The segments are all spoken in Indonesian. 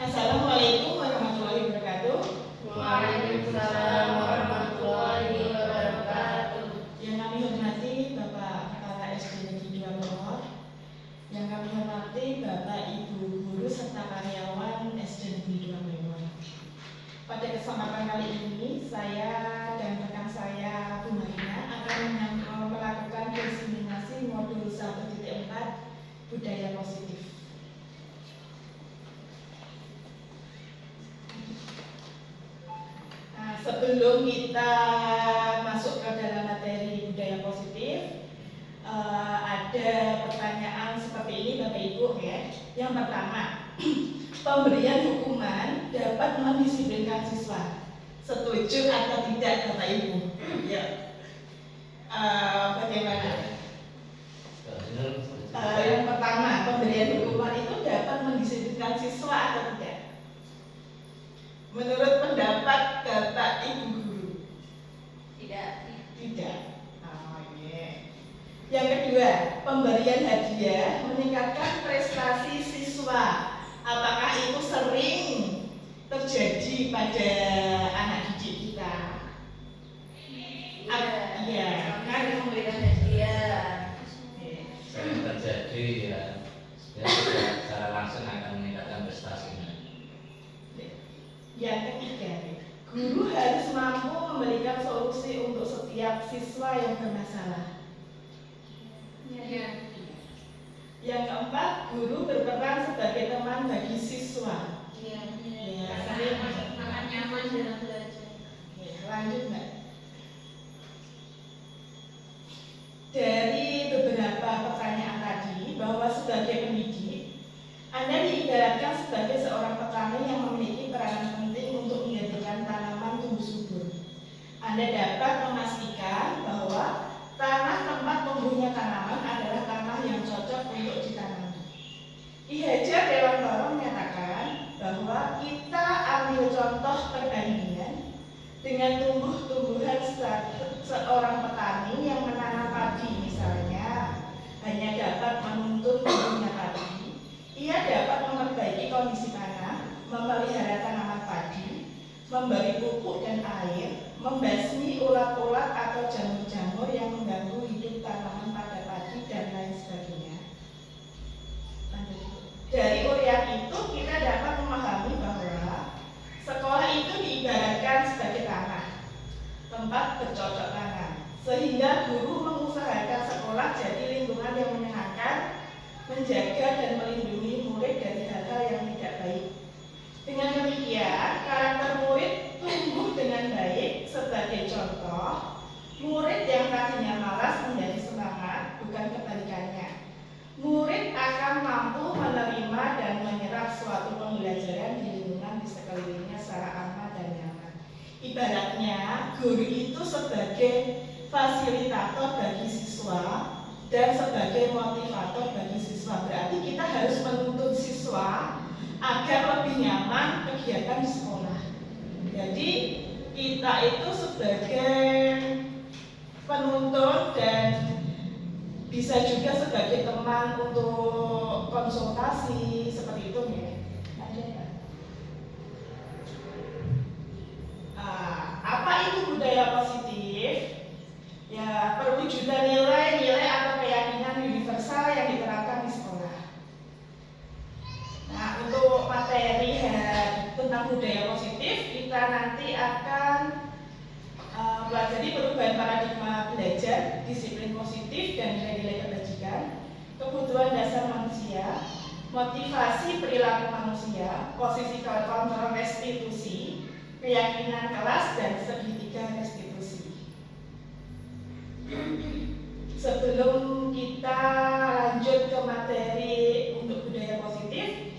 Assalamualaikum warahmatullahi wabarakatuh. Waalaikumsalam warahmatullahi wabarakatuh. Yang kami hormati Bapak Kepala SD Negeri 2 Bogor, yang kami hormati Bapak Ibu guru serta karyawan SD Negeri 2 Bogor. Pada kesempatan kali ini, saya dan rekan saya Bu Marina akan melakukan diseminasi modul 1.4 budaya positif. Sebelum kita masuk ke dalam materi budaya positif, ada pertanyaan seperti ini Bapak Ibu ya. Yang pertama, pemberian hukuman dapat mendisiplinkan siswa. Setuju atau tidak Bapak Ibu? Ya. Bagaimana? Yang pertama, pemberian hukuman itu dapat mendisiplinkan siswa atau tidak? Menurut pendapat Bapak Ibu guru? Tidak. Tidak. Oh, yeah. Yang kedua, pemberian hadiah meningkatkan prestasi siswa. Apakah itu sering terjadi pada anak didik kita? Iya. Kan memberikan hadiah. Sering terjadi ya secara langsung akan meningkatkan prestasinya. Yang ketiga, guru harus mampu memberikan solusi untuk setiap siswa yang bermasalah. Ya. Yang keempat, guru berperan sebagai teman bagi siswa. Iya. Ya, Akan nyaman dalam belajar. Lanjut Mbak. Dari beberapa pertanyaan tadi, bahwa sebagai pendidik, Anda diibaratkan sebagai seorang petani yang memiliki peranan penting untuk menjadikan tanaman tumbuh subur. Anda dapat memastikan bahwa tanah tempat tumbuhnya tanaman adalah tanah yang cocok untuk ditanami. Ki Hajar Dewantara menyatakan bahwa kita ambil contoh perbandingan dengan tumbuh-tumbuhan seorang petani yang menanam padi misalnya, hanya dapat menuntun tumbuhnya padi. Ia dapat memperbaiki kondisi tanah, memelihara tanaman padi, memberi pupuk dan air, membasmi ulat-ulat atau jamur-jamur yang mengganggu hidup tanaman pada padi, dan lain sebagainya. Dari uraian itu kita dapat memahami bahwa sekolah itu diibaratkan sebagai tanah, tempat bercocok tanam, sehingga guru mengusahakan sekolah jadi lingkungan yang menyenangkan, menjaga dan melindungi murid dari hal-hal yang tidak baik. Dengan demikian, karakter murid tumbuh dengan baik. Sebagai contoh, murid yang tadinya malas menjadi semangat, bukan kebalikannya. Murid akan mampu menerima dan menyerap suatu pembelajaran di lingkungan di sekelilingnya secara aman dan nyaman. Ibaratnya, guru itu sebagai fasilitator bagi siswa dan sebagai motivator bagi siswa. Berarti kita harus menuntun siswa agar lebih nyaman kegiatan di sekolah. Jadi kita itu sebagai penuntun dan bisa juga sebagai teman untuk konsultasi seperti itu ya. Apa itu budaya positif? Ya, perwujudan nilai-nilai atau keyakinan universal yang diterapkan di sekolah. Nah, untuk materi tentang budaya positif, kita nanti akan pelajari perubahan paradigma belajar, disiplin positif dan nilai-nilai kebajikan, kebutuhan dasar manusia, motivasi perilaku manusia, posisi kontrol restitusi, keyakinan kelas, dan segitiga restitusi. Sebelum kita lanjut ke materi untuk budaya positif,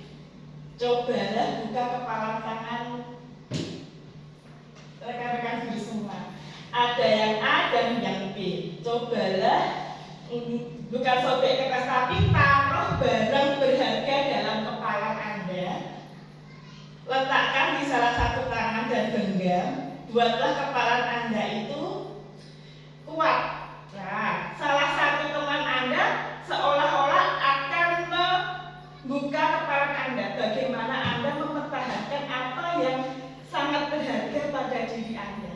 cobalah buka kepalan tangan rekan-rekan guru semua. Ada yang A dan yang B. Cobalah bukan sobek kertas, tapi taruh barang berharga dalam kepalan Anda. Letakkan di salah satu tangan dan genggam. Buatlah kepalan Anda itu kuat. Nah, salah satu teman Anda seolah-olah akan membuka kepalan Anda. Bagaimana Anda mempertahankan berharga pada diri Anda.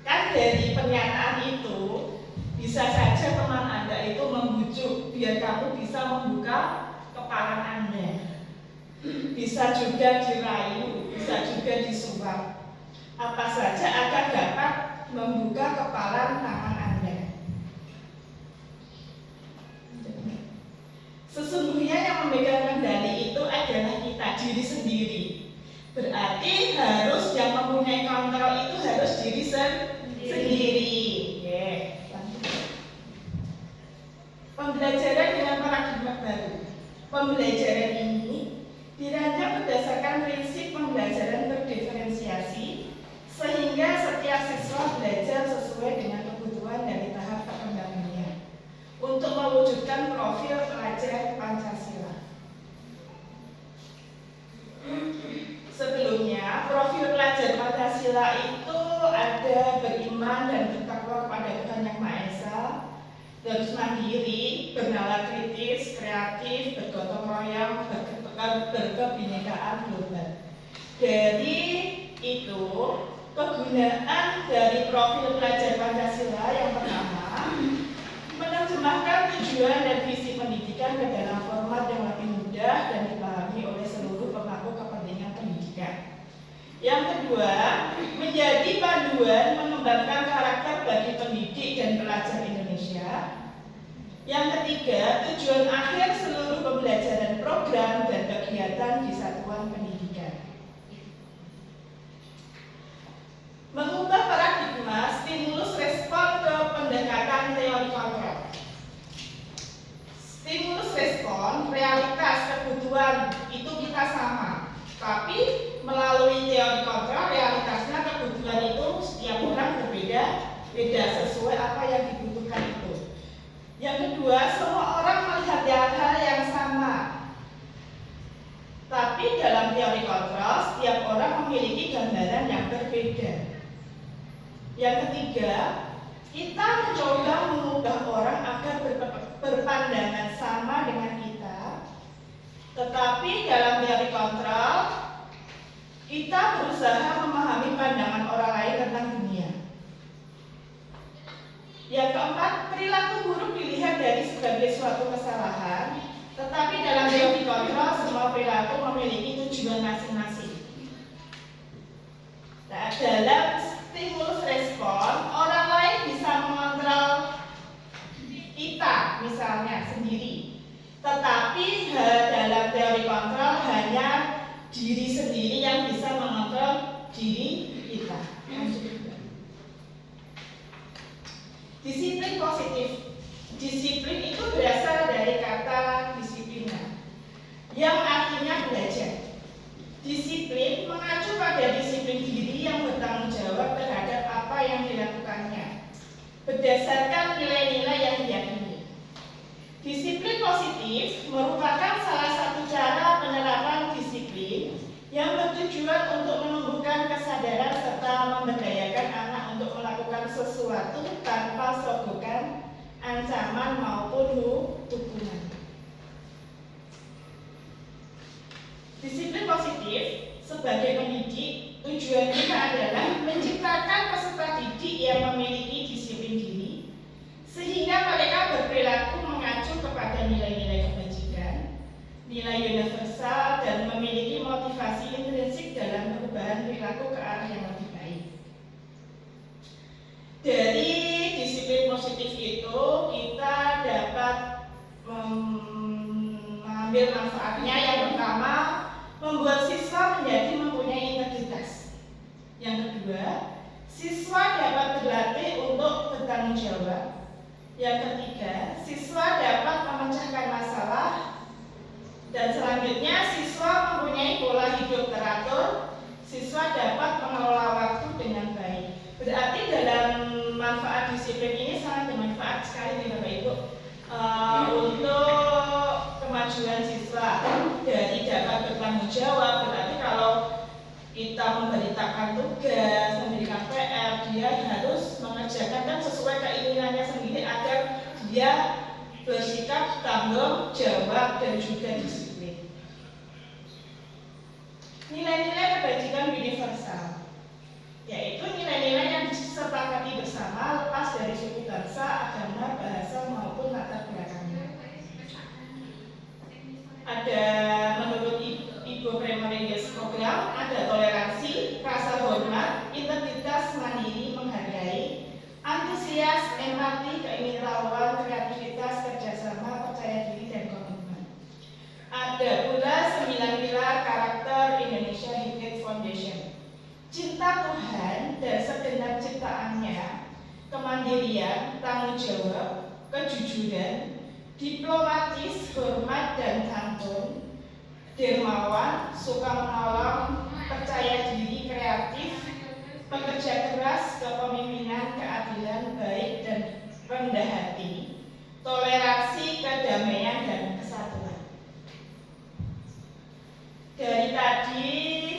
Kan dari pernyataan itu bisa saja teman Anda itu membujuk biar kamu bisa membuka kepala Anda. Bisa juga dirayu, bisa juga disuap. Apa saja agar dapat membuka kepala tangan Anda. Sesungguhnya yang memegang kendali itu adalah kita diri sendiri. Berarti harus yang mempunyai kontrol itu harus diri sendiri. Pembelajaran dengan paradigma baru. Pembelajaran ini dirancang berdasarkan prinsip pembelajaran berdiferensiasi sehingga setiap siswa belajar sesuai dengan kebutuhan dari tahap perkembangannya untuk mewujudkan profil pelajar Pancasila. Sebelumnya, profil pelajar Pancasila itu ada beriman dan bertakwa kepada Tuhan Yang Maha Esa, terus mandiri, bernalar kritis, kreatif, bergotong royong, berkebinekaan global. Dari itu, kegunaan dari profil pelajar Pancasila yang pertama, menerjemahkan tujuan dan visi pendidikan ke dalam format yang lebih mudah dan dipahami oleh seluruh pemangku kepentingan pendidikan. Yang kedua, menjadi panduan mengembangkan karakter bagi pendidik dan pelajar Indonesia. Yang ketiga, tujuan akhir seluruh pembelajaran program dan kegiatan di satuan pendidikan. Mengubah paradigma stimulus respon ke pendekatan teori kontrol. Stimulus respon, realitas, kebutuhan itu kita sama. Tapi melalui teori kontrol, realitasnya kebutuhan itu setiap orang berbeda sesuai apa yang dibutuhkan itu. Yang kedua, semua orang melihat hal-hal yang sama. Tapi dalam teori kontrol, setiap orang memiliki gambaran yang berbeda. Yang ketiga, kita mencoba mengubah orang agar berpandangan sama dengan kita. Tetapi dalam teori kontrol, kita berusaha memahami pandangan orang lain tentang dunia. Yang keempat, perilaku buruk dilihat dari sebagai suatu kesalahan, tetapi dalam teori kontrol semua perilaku memiliki tujuan masing-masing. Nah, dalam stimulus respon, orang lain bisa mengontrol kita misalnya sendiri, tetapi dalam teori kontrol hanya diri sendiri yang bisa mengontrol diri kita. Disiplin positif. Disiplin itu berasal dari kata disiplina, yang artinya belajar. Disiplin mengacu pada disiplin diri yang bertanggung jawab terhadap apa yang dilakukannya, berdasarkan nilai-nilai yang diyakini. Disiplin positif merupakan salah satu cara penerapan disiplin yang bertujuan untuk menumbuhkan kesadaran serta memberdayakan anak untuk melakukan sesuatu tanpa sogokan, ancaman maupun hukuman. Disiplin positif sebagai pendidik, tujuan kita adalah menciptakan peserta didik yang memiliki disiplin diri sehingga mereka berperilaku mengacu kepada nilai-nilai kebajikan, nilai universal, dan memiliki motivasi intrinsik dalam perubahan perilaku ke arah yang lebih baik. Dari disiplin positif itu kita dapat mengambil manfaatnya. Yang pertama, membuat siswa menjadi mempunyai integritas. Yang kedua, siswa dapat berlatih untuk bertanggung jawab. Yang ketiga, siswa dapat memecahkan masalah. Dan selanjutnya, siswa mempunyai pola hidup teratur. Siswa dapat mengelola waktu dengan baik. Berarti dalam manfaat disiplin ini sangat bermanfaat sekali nih Bapak Ibu untuk kemajuan siswa. Dari dapat bertanggung jawab, berarti kalau kita memberitakan tugas, memberikan PR, dia harus mengerjakan kan sesuai keinginannya sendiri agar dia bersikap tanggung jawab dan juga disiplin. Nilai-nilai kebajikan universal. kemandirian, tanggung jawab, kejujuran, diplomatis, hormat dan santun, dermawan, suka menolong, percaya diri, kreatif, pekerja keras, kepemimpinan, keadilan, baik dan rendah hati, toleransi, kedamaian dan kesatuan.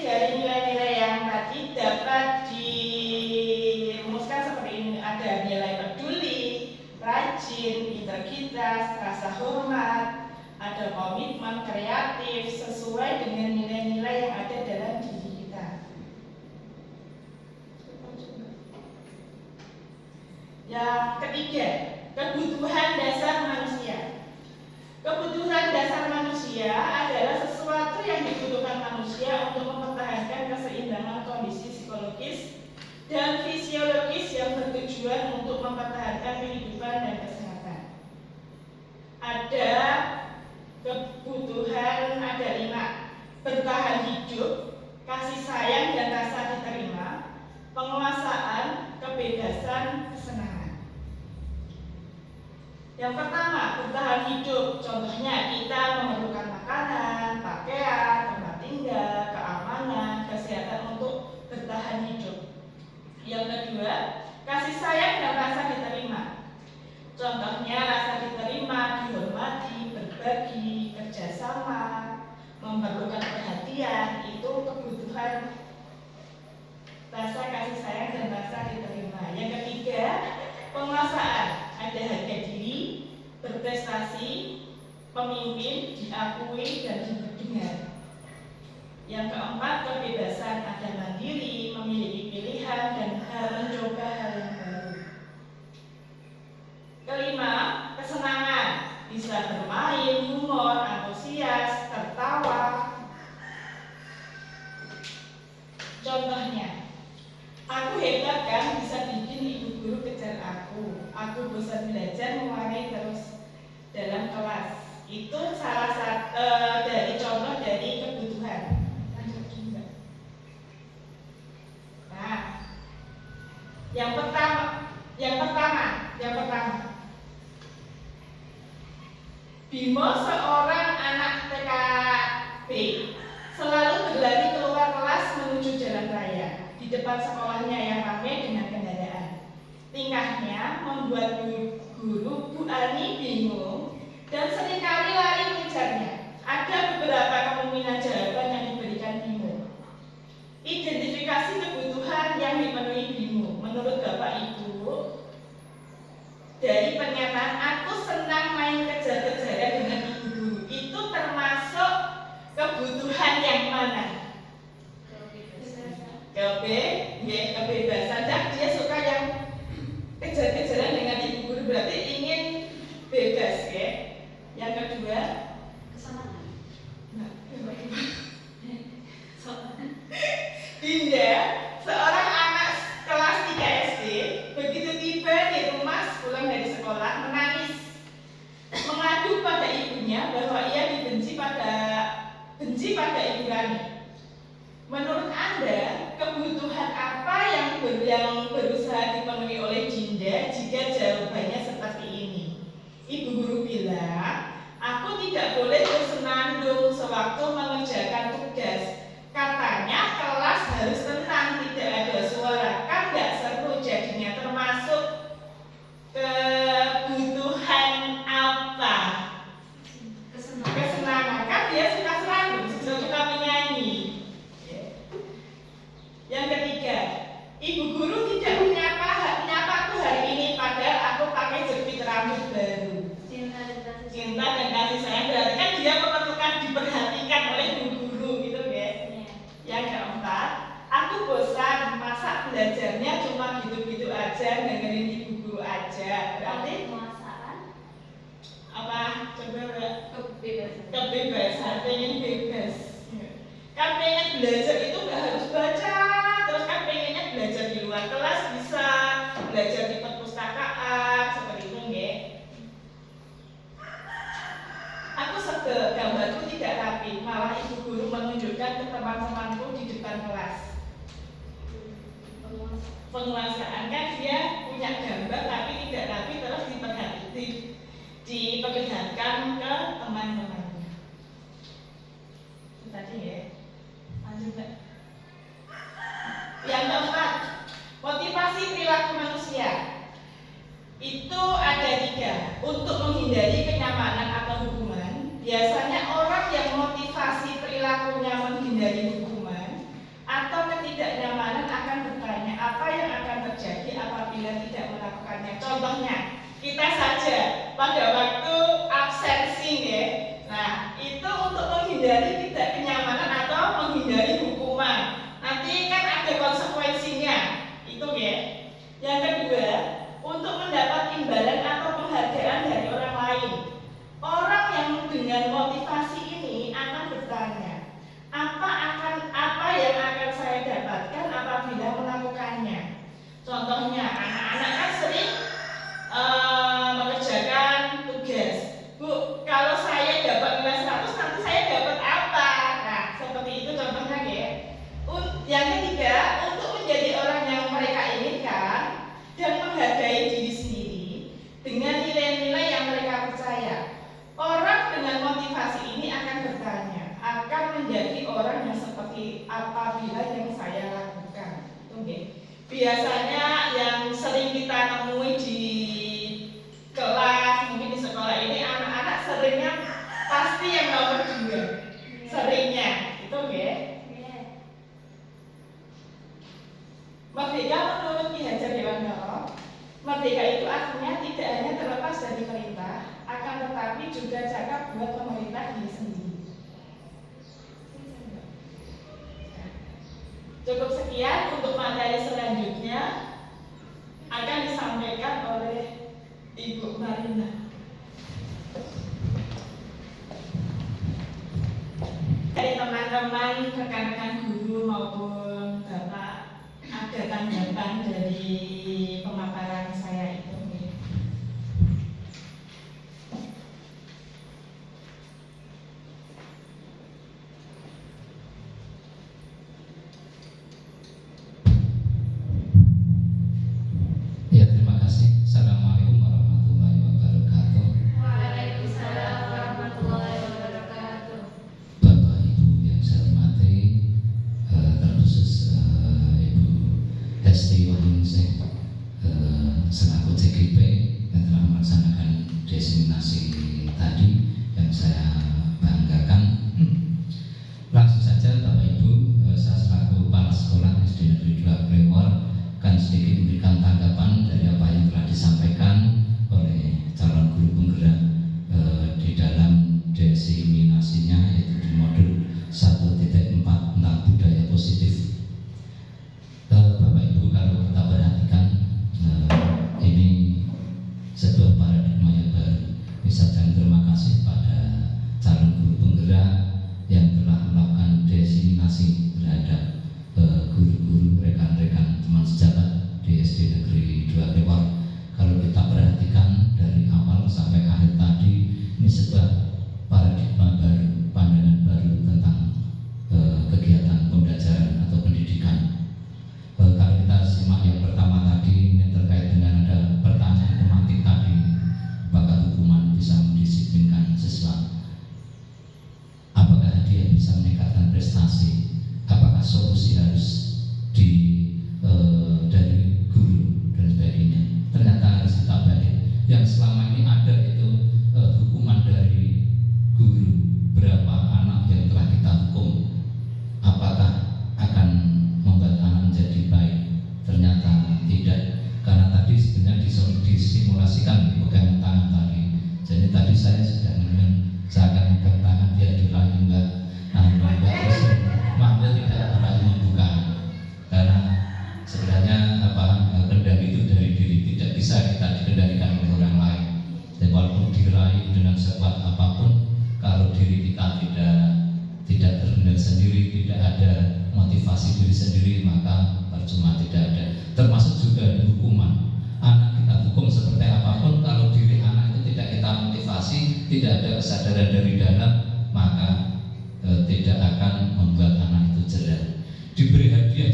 Dari nilai-nilai yang tadi dapat dirumuskan seperti ini. Ada nilai peduli, rajin, integritas, rasa hormat, ada komitmen, kreatif, sesuai dengan nilai-nilai yang ada dalam diri kita. Yang ketiga, kebutuhan dasar manusia. Kebutuhan dasar manusia adalah sesuatu yang dibutuhkan manusia untuk mempertahankan keseimbangan kondisi psikologis dan fisiologis yang bertujuan untuk mempertahankan kehidupan dan kesehatan. Ada kebutuhan, ada 5: bertahan hidup, kasih sayang dan rasa diterima, penguasaan, kebebasan, kesenangan. Yang pertama, bertahan hidup. Contohnya kita memerlukan makanan, pakaian, tempat tinggal, keamanan, kesehatan untuk bertahan hidup. Yang kedua, kasih sayang dan rasa diterima. Contohnya rasa diterima, dihormati, berbagi, kerjasama, memerlukan perhatian, itu kebutuhan rasa kasih sayang dan rasa diterima. Yang ketiga, penguasaan. Ada harga diri, berprestasi, pemimpin, diakui dan didengar. Yang keempat, kebebasan. Ada mandiri, memiliki pilihan dan mencoba hal yang baru. Kelima, kesenangan. Bisa bermain, humor, antusias, tertawa. Contohnya, aku hebat kan, bisa bikin ibu guru kejar aku. Aku bosan belajar, mewarnai terus dalam kelas. Itu salah satu dari contoh dari kebutuhan. Nah, yang pertama. Bimo, seorang anak TKP, selalu berlari keluar kelas menuju jalan raya di depan sekolahnya yang ramai dengan kendaraan. Tingkahnya membuat guru Bu Ani bingung dan seringkali lari mengejarnya. Ada beberapa kemungkinan jawaban yang diberikan Bimo. Identifikasi kebutuhan yang dipenuhi Bimo. Menurut Bapak Ibu, dari pernyataan aku senang main kejar-kejaran dengan ibu guru, itu termasuk kebutuhan yang mana? Kebebasan. Dan dia suka yang kejar-kejaran dengan ibu guru, berarti ingin bebas ya. Yang kedua, Kesenangan. Dinda, seorang anak kelas 3 SD, begitu tiba di rumah pulang dari sekolah menangis, mengadu pada ibunya bahwa ia benci pada Ibu Rani. Menurut Anda, kebutuhan apa yang berusaha dipenuhi oleh Dinda jika jawabannya seperti ini? Ibu guru bilang, aku tidak boleh bersenandung sewaktu mengerjakan tugas. Katanya kelas harus tenang, tidak ada suara. Kan gak seru jadinya. Termasuk kebutuhan apa? Kesenangan. Kan dia suka serandung, suka menyanyi. Yang ketiga, ibu guru tidak menyapa aku hari ini, padahal aku pakai jepit rambut baru. Cinta dan kasih sayang, berarti kan dia memerlukan diperhatikan oleh ibu guru gitu guys. Yang keempat, aku bosan, masa belajarnya cuma gitu-gitu aja, dengerin ibu guru aja. Berarti apa? Coba kebebasan, pengen bebas. Kan pengen belajar itu gak harus baca, terus kan pengennya belajar di luar kelas, bisa belajar di perpustakaan seperti itu nggih. Aku sebel, gambarku tidak rapi, malah ibu guru menunjukkan ke teman-temanku di depan kelas. Penguasaan, kan dia punya gambar tapi tidak rapi terus diperlihatkan ke teman-temannya. Itu tadi ya. Lanjut Mbak. Yang keempat, motivasi perilaku manusia. Itu ada 3. Untuk menghindari kenyamanan atau hukuman. Biasanya orang yang motivasi perilakunya menghindari hukuman atau ketidaknyamanan akan bertanya apa yang akan terjadi apabila tidak melakukannya. Contohnya, kita saja pada waktu absensi ya. Nah, itu untuk menghindari tidak kenyamanan atau menghindari hukuman. Nanti kan ada konsekuensinya. Itu ya. Yang kedua, untuk mendapat imbalan atau penghargaan dari orang lain. Orang yang dengan motivasi ini akan bertanya, apa yang akan saya dapatkan apabila melakukannya. Contohnya, anak-anak kan sering mengerjakan tugas. Bu, kalau saya dapat nilai 100, nanti saya dapat apa? Nah, seperti itu contohnya ya. Yang ketiga, untuk menjadi orang yang mereka inginkan dan menghargai diri sendiri dengan nilai-nilai yang mereka percaya. Orang dengan motivasi ini akan bertanya, akan menjadi orang yang seperti apabila yang saya lakukan. Oke. Biasanya yang sering kita temui di kelas, mungkin di sekolah ini, anak-anak seringnya pasti yang nomor 2. Seringnya, itu ya. Merdeka menurut Ki Hajar Dewantara, merdeka itu artinya tidak hanya terlepas dari perintah, akan tetapi juga cakap buat pemerintah diri sendiri. Cukup sekian untuk materi selanjutnya akan disampaikan oleh Ibu Marina. Dari teman-teman, rekan-rekan guru maupun Bapak, ada tanggapan dari pemaparan saya itu? Ya, terima kasih. Assalamualaikum warahmatullahi wabarakatuh. Waalaikumsalam warahmatullahi wabarakatuh. Bapak Ibu yang saya hormati, terkhusus Ibu Hesti Wahyuningsih selaku CGP yang telah melaksanakan diseminasi tadi yang saya banggakan. Langsung saja Bapak Ibu, saya selaku kepala sekolah SD Negeri 2 Klewor akan sedikit memberikan tanggapan dari apa yang telah disampaikan oleh calon guru penggerak di dalam diseminasinya, yaitu di modul 1.4 tentang budaya positif. Bapak Ibu, kalau kita perhatikan ini sebuah paradigma yang baru. Bisa terima kasih pada calon guru penggerak yang telah melakukan diseminasi terhadap guru-guru, rekan-rekan teman sejata di SD Negeri 2 Klewor. Kalau kita perhatikan dari awal sampai akhir tadi, ini sebuah paradigma baru, pandangan baru tentang kegiatan pembelajaran atau pendidikan. Kalau kita simak yang pertama tadi, ini terkait dengan ada pertanyaan tematik tadi, apakah hukuman bisa mendisiplinkan siswa? Apakah dia bisa meningkatkan prestasi? Apakah solusi harus dari guru dan sebagainya? Ternyata harus kita balik. Yang selama ini ada itu hukuman dari guru, berapa anak yang telah kita hukum, apakah akan membuat anak menjadi baik? Ternyata tidak, karena tadi sebenarnya disimulasikan pegangan tangan tadi. Jadi tadi saya sudah saya akan pegang tangan, dia dirayu enggak, terus Mahmud tidak pernah membuka, karena sebenarnya kendali itu dari diri, tidak bisa kita dikendalikan oleh orang lain. Dan walaupun dirayu dengan sekuat apapun, kalau diri kita tidak terkendali sendiri, tidak ada motivasi diri sendiri, maka percuma, tidak ada. Termasuk juga di hukuman. Anak kita hukum seperti apapun, kalau diri anak itu tidak kita motivasi, tidak ada kesadaran dari dalam, maka tidak akan membuat anak itu cerdas. Diberi hadiah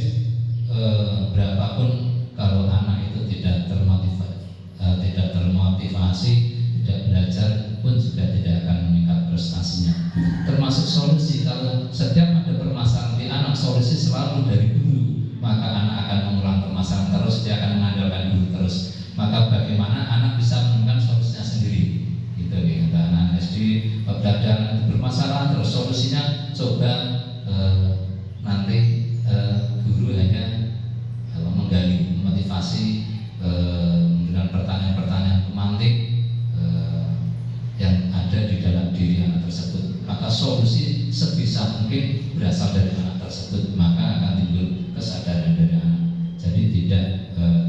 berapapun, kalau anak itu tidak termotivasi termotivasi, tidak belajar pun juga tidak akan meningkat prestasinya. Termasuk solusi, kalau setiap ada permasalahan di anak, solusi selalu dari guru, maka anak akan mengulang permasalahan terus, dia akan mengandalkan guru terus. Maka bagaimana anak bisa menemukan solusinya sendiri, gitu ya. Anak SD belajar bermasalah terus solusinya coba nanti guru hanya menggali motivasi dengan pertanyaan-pertanyaan pemantik yang ada di dalam diri anak tersebut, maka solusi sebisa mungkin berasal dari anak tersebut, maka akan timbul kesadaran dari anak. Jadi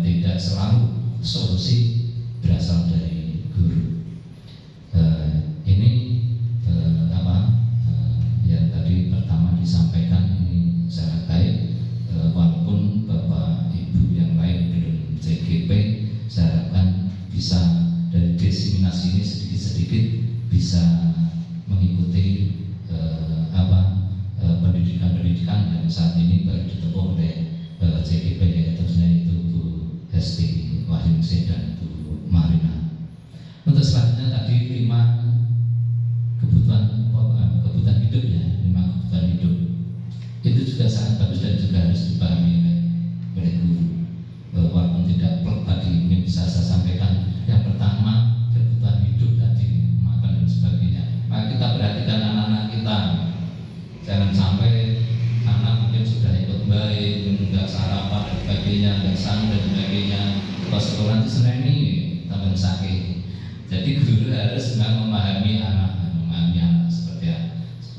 tidak selalu solusi berasal dari guru. Ini yang tadi pertama disampaikan ini sangat baik, walaupun Bapak Ibu yang lain belum CGP, saya harapkan bisa dari diseminasi ini sedikit-sedikit bisa mengikuti pendidikan-pendidikan yang saat ini baru ditempuh oleh CGP, yaitu Bu Hesti Wahyuningsih dan Bu Marina. Untuk selanjutnya tadi 5 kebutuhan hidup ya, 5 kebutuhan hidup itu juga sangat bagus dan juga harus dipahami oleh guru. Walaupun tidak plek tadi, mungkin bisa saya sampaikan. Yang pertama, kebutuhan hidup tadi, makan dan sebagainya. Maka kita perhatikan anak-anak kita, jangan sampai anak mungkin sudah ikut baik, nggak sarapan dan sebagainya, nggak sahur dan sebagainya, pas sekolah itu seneni tambah sakit. Jadi guru harus memahami anak seperti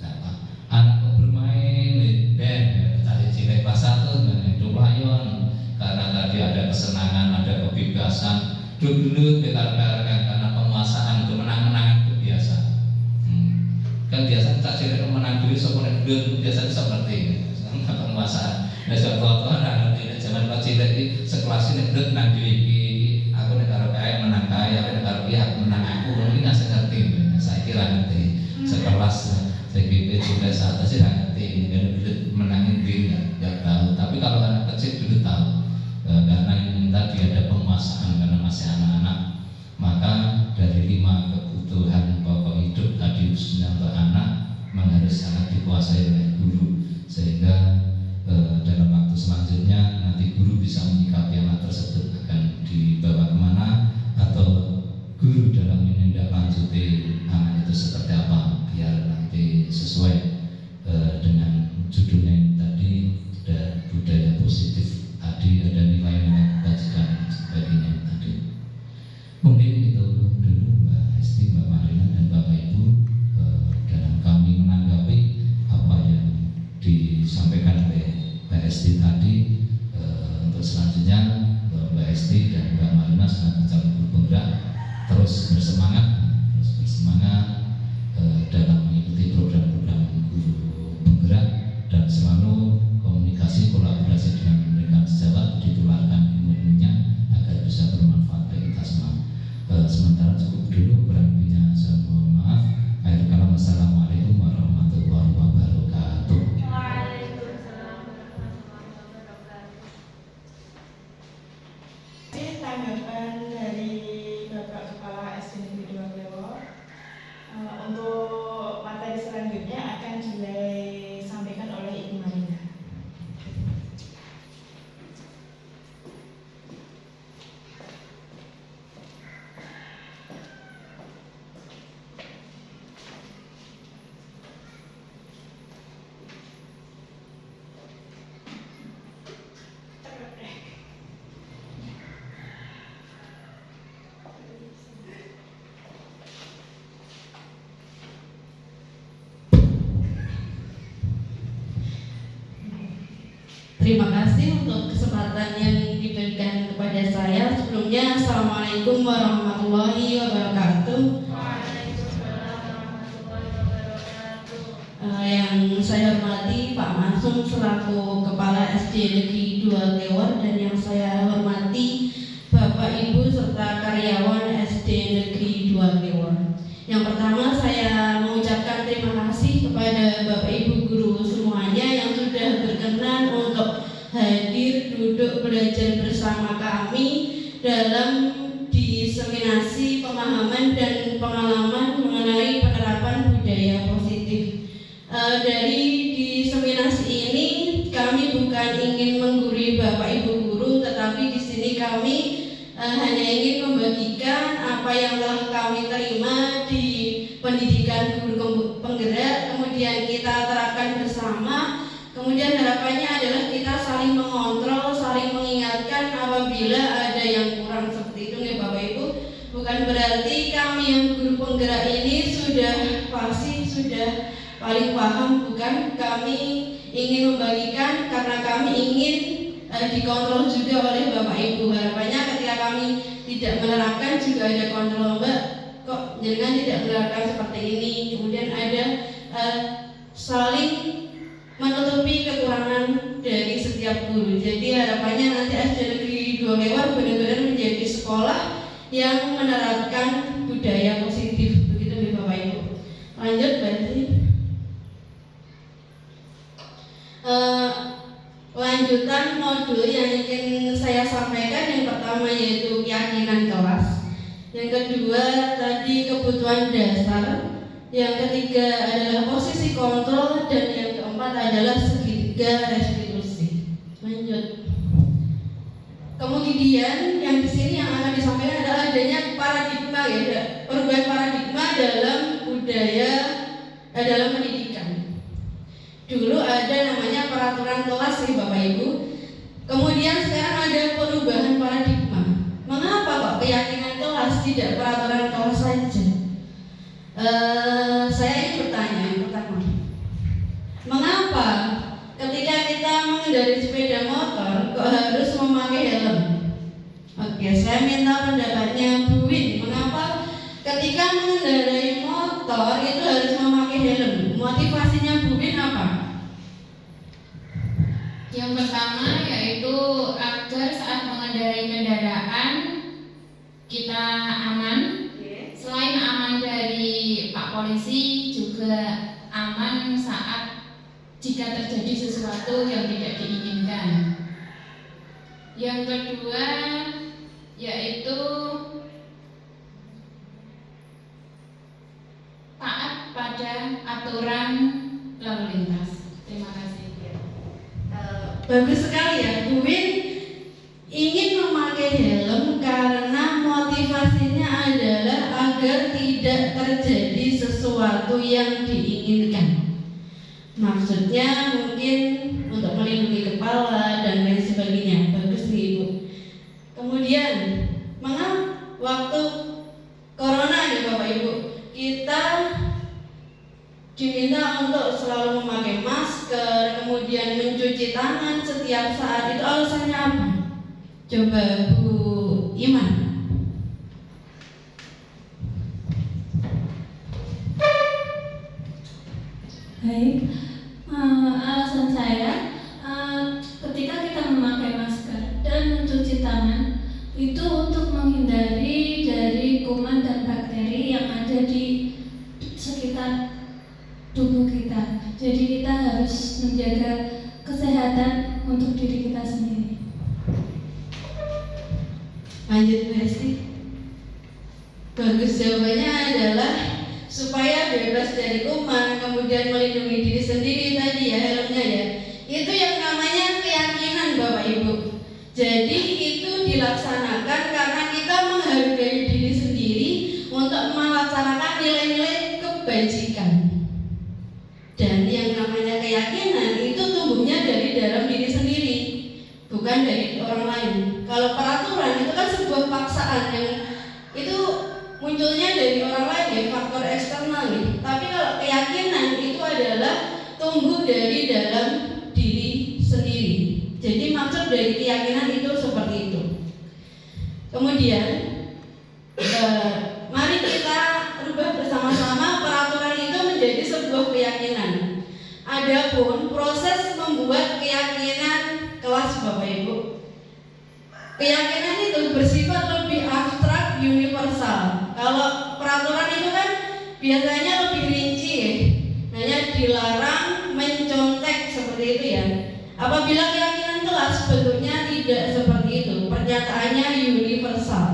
apa. Anak kok bermain band, tadi cilik pas satu itu layon, karena tadi ada kesenangan, ada kebebasan. Dulu karena penguasaan, kemenangan itu biasa. Kan biasa tak cilik menang dulu, semuanya dulu biasa seperti ini. Penguasaan. Nah sebab anak zaman cilik ini sekelas ini dulu menang dulu. Aku nek karo kae menang kae, aku nek karo aku menang aku. Ini nggak ngerti. Saya kira ngerti. Sekelas CGP juga saat sih ngerti. Ini dulu menangin diri nggak tahu. Tapi kalau anak kecil dulu tahu. Karena ini tadi ada penguasaan karena masih anak-anak. Maka dari 5 kebutuhan pokok hidup tadi khususnya untuk anak memang harus sangat dikuasai oleh guru, sehingga dalam waktu selanjutnya nanti guru bisa menyikapi anak tersebut akan dibawa kemana, atau guru dalam menindaklanjuti anak itu seperti apa, biar nanti sesuai dengan judulnya yang tadi, ada budaya positif tadi, ada nilai-nilai kebajikan dan sebagainya tadi. Mungkin itu dulu Mbak Hesti, Mbak Marina dan Bapak Ibu dalam kami menanggapi apa yang disampaikan oleh Mbak Hesti tadi. Untuk selanjutnya Mbak Hesti dan Mbak Marina sebagai calon guru penggerak terus bersemangat dalam mengikuti program-program guru penggerak, dan selalu komunikasi kolaborasi dengan mereka sejawat, ditularkan ilmu-ilmunya agar bisa bermanfaat bagi kita semua. Sementara cukup dulu, kurang lebihnya saya mohon maaf. Akhir kalam, assalamualaikum warahmatullahi wabarakatuh. Waalaikumsalam warahmatullahi wabarakatuh. Tanggapan dari Bapak Kepala SD Negeri 2 Klewor. Untuk materi selanjutnya akan disampaikan oleh Ibu Marina. Terima kasih untuk kesempatan yang diberikan kepada saya. Sebelumnya, Assalamualaikum warahmatullahi wabarakatuh. Waalaikumsalam warahmatullahi wabarakatuh. Yang saya hormati Pak Masum selaku Kepala SD Negeri 2 Klewor, dan yang saya hormati Bapak Ibu serta karyawan SD Negeri 2 Klewor. Yang pertama, saya mengucapkan terima kasih kepada Bapak Ibu guru semuanya yang sudah berkenan untuk hadir duduk belajar bersama kami dalam diseminasi pemahaman dari diseminasi ini kami bukan ingin menggurui Bapak Ibu guru, tetapi di sini kami hanya ingin membagikan apa yang telah kami terima di pendidikan guru penggerak, kemudian kita terapkan bersama. Kemudian harapannya adalah kita saling mengontrol, saling mengingatkan apabila ada yang kurang seperti itu ya Bapak Ibu. Bukan berarti kami yang guru penggerak ini sudah fasih, sudah paling paham, bukan. Kami ingin membagikan karena kami ingin dikontrol juga oleh Bapak Ibu. Harapannya ketika kami tidak menerapkan juga ada kontrol, Mbak, kok jangan tidak menerapkan seperti ini. Kemudian ada saling menutupi kekurangan dari setiap guru. Jadi harapannya nanti SD Negeri 2 Lewar benar-benar menjadi sekolah yang menerapkan budaya positif. Begitu nih Bapak Ibu. Lanjut berarti lanjutan modul yang ingin saya sampaikan, yang pertama yaitu keyakinan kelas, yang kedua tadi kebutuhan dasar, yang ketiga adalah posisi kontrol, dan yang keempat adalah segitiga restitusi. Lanjut. Kemudian yang di sini yang akan disampaikan adalah adanya paradigma, ya, perubahan paradigma dalam budaya dalam pendidikan. Dulu ada namanya peraturan kelas nih Bapak Ibu. Kemudian sekarang ada perubahan paradigma. Mengapa kok keyakinan kelas tidak peraturan kelas saja? Saya ingin bertanya yang pertama. Mengapa ketika kita mengendarai sepeda motor kok harus memakai helm? Oke, saya minta pendapatnya Bu Win. Mengapa ketika mengendarai motor itu harus memakai helm? Motivasinya Bu Win apa? Yang pertama yaitu agar saat mengendarai kendaraan kita aman. Selain aman dari Pak Polisi, juga aman saat jika terjadi sesuatu yang tidak diinginkan. Yang kedua yaitu taat pada aturan lalu lintas. Terima kasih. Bagus sekali ya, Bu Win ingin memakai helm karena motivasinya adalah agar tidak terjadi sesuatu yang diinginkan. Maksudnya mungkin untuk melindungi kepala dan lain sebagainya. Bagus nih Ibu. Kemudian mengapa waktu corona nih Bapak Ibu, kita diminta untuk selalu memakai masker, kemudian mencuci tangan setiap saat. Itu alasannya apa? Coba Bu Iman. Baik, alasan saya ketika kita memakai masker dan mencuci tangan itu untuk menghindari dari kuman dan bakteri yang ada di sekitar tubuh kita. Jadi kita harus menjaga kesehatan untuk diri kita sendiri. Lanjut Bu Hesti. Bagus, jawabannya adalah supaya bebas dari kuman, kemudian melindungi diri sendiri tadi ya helmnya ya. Itu yang namanya keyakinan Bapak Ibu. Jadi itu dilaksanakan karena kita menghargai diri sendiri untuk melaksanakan nilai-nilai kebajikan. Dan yang namanya keyakinan itu tumbuhnya dari dalam diri sendiri, bukan dari orang lain. Kalau peraturan itu kan sebuah paksaan yang itu munculnya dari orang lain ya, faktor eksternal nih. Tapi kalau keyakinan itu adalah tumbuh dari dalam diri sendiri. Jadi maksud dari keyakinan itu seperti itu. Kemudian mari kita rubah bersama-sama peraturan itu menjadi sebuah keyakinan. Adapun proses membuat keyakinan kelas Bapak Ibu, keyakinan itu bersifat lebih abstrak, universal. Kalau peraturan itu kan biasanya lebih rinci ya. Hanya dilarang mencontek seperti itu ya. Apabila keyakinan kelas bentuknya tidak seperti itu, pernyataannya universal.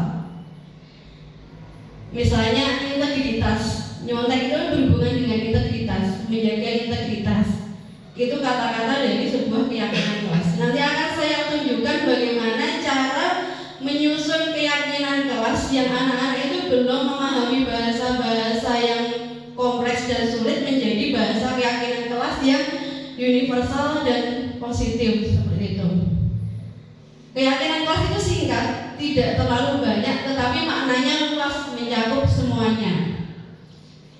Misalnya integritas, nyontek itu berhubungan dengan integritas, menjaga integritas. Itu kata-kata dari sebuah keyakinan kelas. Nanti akan saya tunjukkan bagaimana cara menyusun keyakinan kelas yang anak-anak itu belum memahami bahasa-bahasa yang kompleks dan sulit menjadi bahasa keyakinan kelas yang universal dan positif seperti itu. Keyakinan kelas itu singkat, tidak terlalu banyak, tetapi maknanya luas, mencakup semuanya.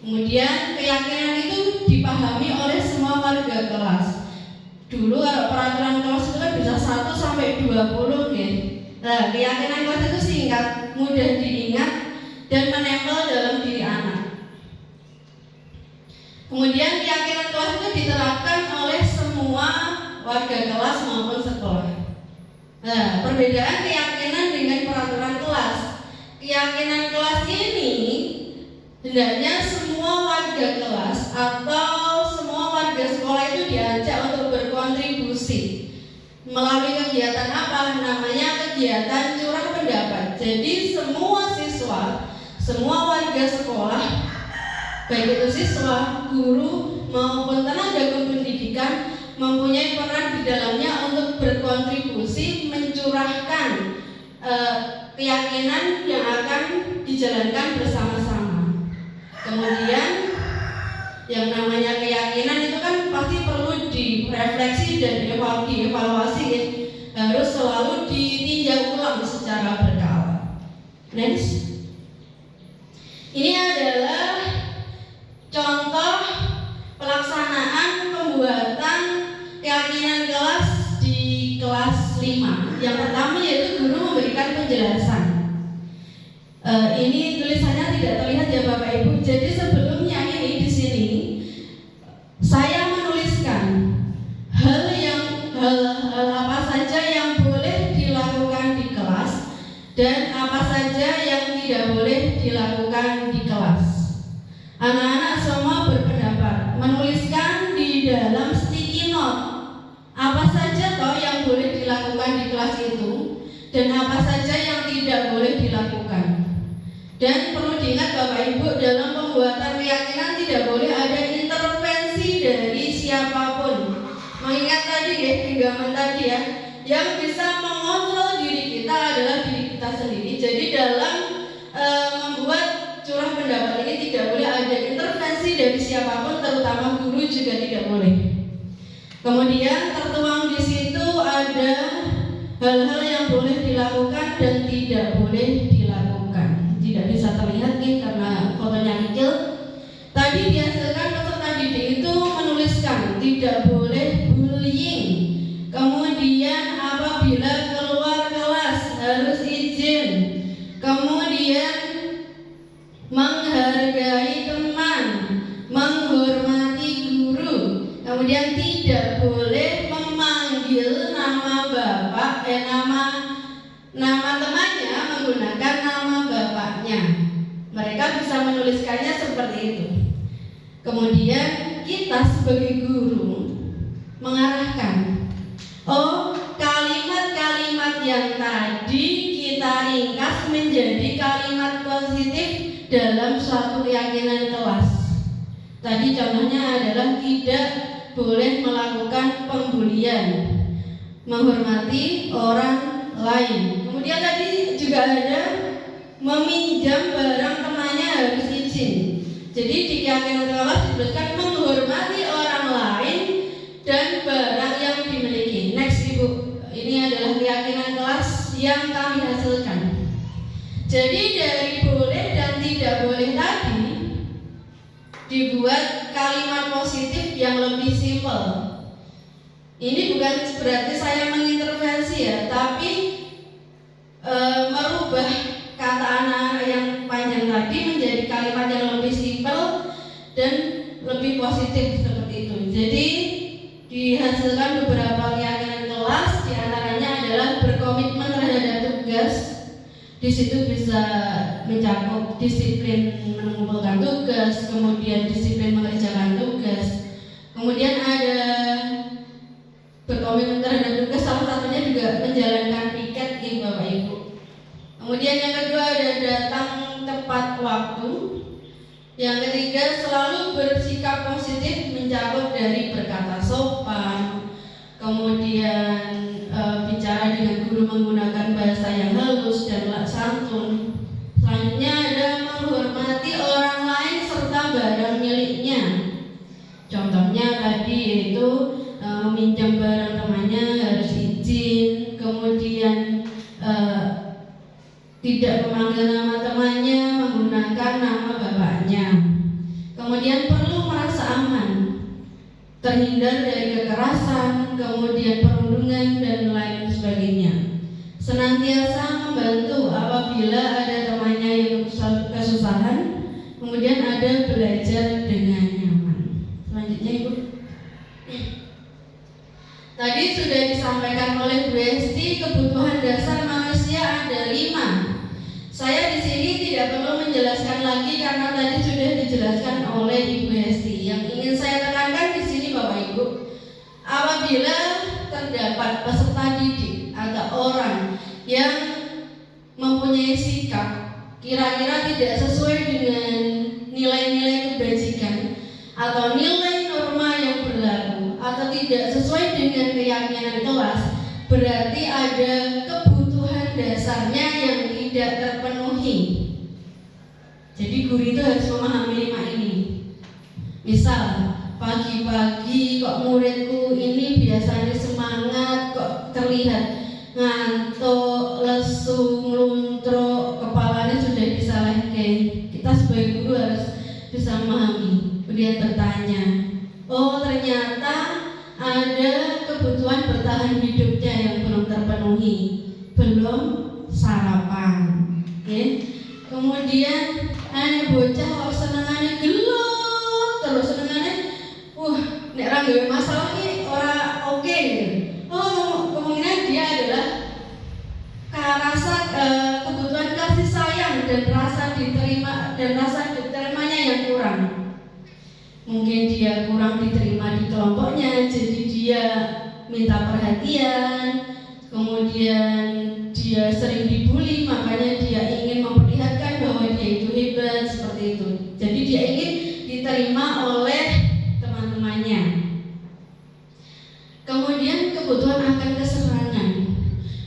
Kemudian keyakinan itu dipahami oleh semua warga kelas. Dulu kalau peraturan kelas itu kan bisa 1 sampai 20 ya. Nah, keyakinan kelas itu singkat, mudah diingat dan menempel dalam diri anak. Kemudian keyakinan kelas itu diterapkan oleh semua warga kelas maupun sekolah. Nah, perbedaan keyakinan dengan peraturan kelas. Keyakinan kelas ini hendaknya semua warga kelas atau semua warga sekolah itu diajak untuk berkontribusi melalui kegiatan apa? Namanya kegiatan curah pendapat. Jadi semua siswa, semua warga sekolah, baik itu siswa, guru maupun tenaga kependidikan mempunyai peran di dalamnya untuk berkontribusi mencurahkan keyakinan yang akan dijalankan bersama-sama. Kemudian yang namanya keyakinan itu kan pasti perlu direfleksi dan dievaluasi, harus selalu ditinjau ulang secara berkala. Next. Ini adalah contoh pelaksanaan pembuatan keyakinan kelas di kelas 5. Yang pertama yaitu guru memberikan penjelasan. Ini tulisannya tidak terlihat ya Bapak Ibu. Jadi sebelumnya ini di sini saya menuliskan hal apa saja yang boleh dilakukan di kelas dan apa saja yang tidak boleh dilakukan di kelas. Anak-anak semua berpendapat menuliskan di dalam sticky note apa saja toh yang boleh dilakukan di kelas itu dan apa saja yang tidak boleh dilakukan. Dan perlu diingat Bapak Ibu, dalam pembuatan keyakinan tidak boleh ada intervensi dari siapapun. Mengingat tadi ya, genggaman tadi ya, yang bisa mengontrol diri kita adalah diri kita sendiri. Jadi dalam membuat curah pendapat ini tidak boleh ada intervensi dari siapapun, terutama guru juga tidak boleh. Kemudian tertuang di situ ada hal-hal yang boleh dilakukan dan tidak boleh dilakukan. Tidak bisa terlihat nih karena fotonya kecil. Tadi dihasilkan peserta didik itu menuliskan tidak boleh bullying. Kemudian apabila keluar kelas harus izin. Kemudian menghargai teman, menghormati guru. Kemudian tidak boleh memanggil nama bapak, nama temannya menggunakan nama bapaknya. Mereka bisa menuliskannya seperti itu. Kemudian kita sebagai guru mengarahkan, kalimat-kalimat yang tadi kita ringkas menjadi kalimat positif dalam suatu keyakinan kelas. Tadi contohnya adalah tidak boleh melakukan pembulian, menghormati orang lain. Kemudian tadi juga ada meminjam barang temannya harus izin. Jadi di keyakinan kelas disebutkan menghormati orang lain dan barang yang dimiliki. Next Ibu, ini adalah keyakinan kelas yang kami hasilkan. Jadi dari boleh dan tidak boleh tadi dibuat kalimat positif yang lebih simpel. Ini bukan berarti saya mengintervensi ya, tapi merubah kata anak-anak yang panjang tadi menjadi kalimat yang lebih simpel dan lebih positif seperti itu. Jadi dihasilkan beberapa keyakinan kelas, diantaranya adalah berkomitmen terhadap tugas. Di situ bisa mencakup disiplin mengumpulkan tugas, kemudian disiplin mengerjakan tugas. Kemudian ada berkomitmen terhadap tugas, salah satunya juga menjalankan piket nih Bapak Ibu. Kemudian yang kedua ada datang tepat waktu. Yang ketiga selalu bersikap positif, mencakup dari berkata sopan, sopan, kemudian bicara dengan guru menggunakan bahasa yang halus dan santun. Selanjutnya ada menghormati orang lain serta barang miliknya. Contohnya tadi yaitu meminjam barang temannya harus izin, kemudian tidak memanggil nama temannya, menggunakan nama bapaknya. Kemudian perlu merasa aman, terhindar dari kekerasan, kemudian perundungan dan lain sebagainya. Senantiasa membantu apabila ada temannya yang kesusahan, kemudian ada belajar dengan nyaman. Selanjutnya Ibu. Tadi sudah disampaikan oleh Bu Esti, kebutuhan dasar manusia ada 5. Saya di sini tidak perlu menjelaskan lagi karena tadi sudah dijelaskan oleh Ibu Esti. Yang ingin saya tekankan di sini Bapak Ibu, apabila terdapat peserta didik atau orang yang mempunyai sikap kira-kira tidak sesuai dengan nilai-nilai kebajikan atau nilai norma yang berlaku atau tidak sesuai dengan keyakinan kelas, berarti ada kebutuhan dasarnya yang tidak terpenuhi. Jadi guru itu harus memahami 5 ini. Misal pagi-pagi kok muridku ini biasanya semangat, kok terlihat ngantuk, lesu, ngeluntruk, kepalanya sudah disalahkan. Kita sebagai guru harus bisa memahami. Kemudian bertanya, oh ternyata ada kebutuhan bertahan hidupnya yang belum terpenuhi, belum sarapan. Kemudian bocah kok senengannya gelap terus, senengannya nek ra gawe masalah iki ora oke. Kemungkinan dia adalah rasa kebutuhan kasih sayang dan rasa diterimanya yang kurang. Mungkin dia kurang diterima di kelompoknya, jadi dia minta perhatian. Kemudian dia sering dibully, makanya dia ingin memperlihatkan bahwa dia itu hebat, seperti itu. Jadi dia ingin diterima oleh teman-temannya. Kemudian kebutuhan akan kesenangan.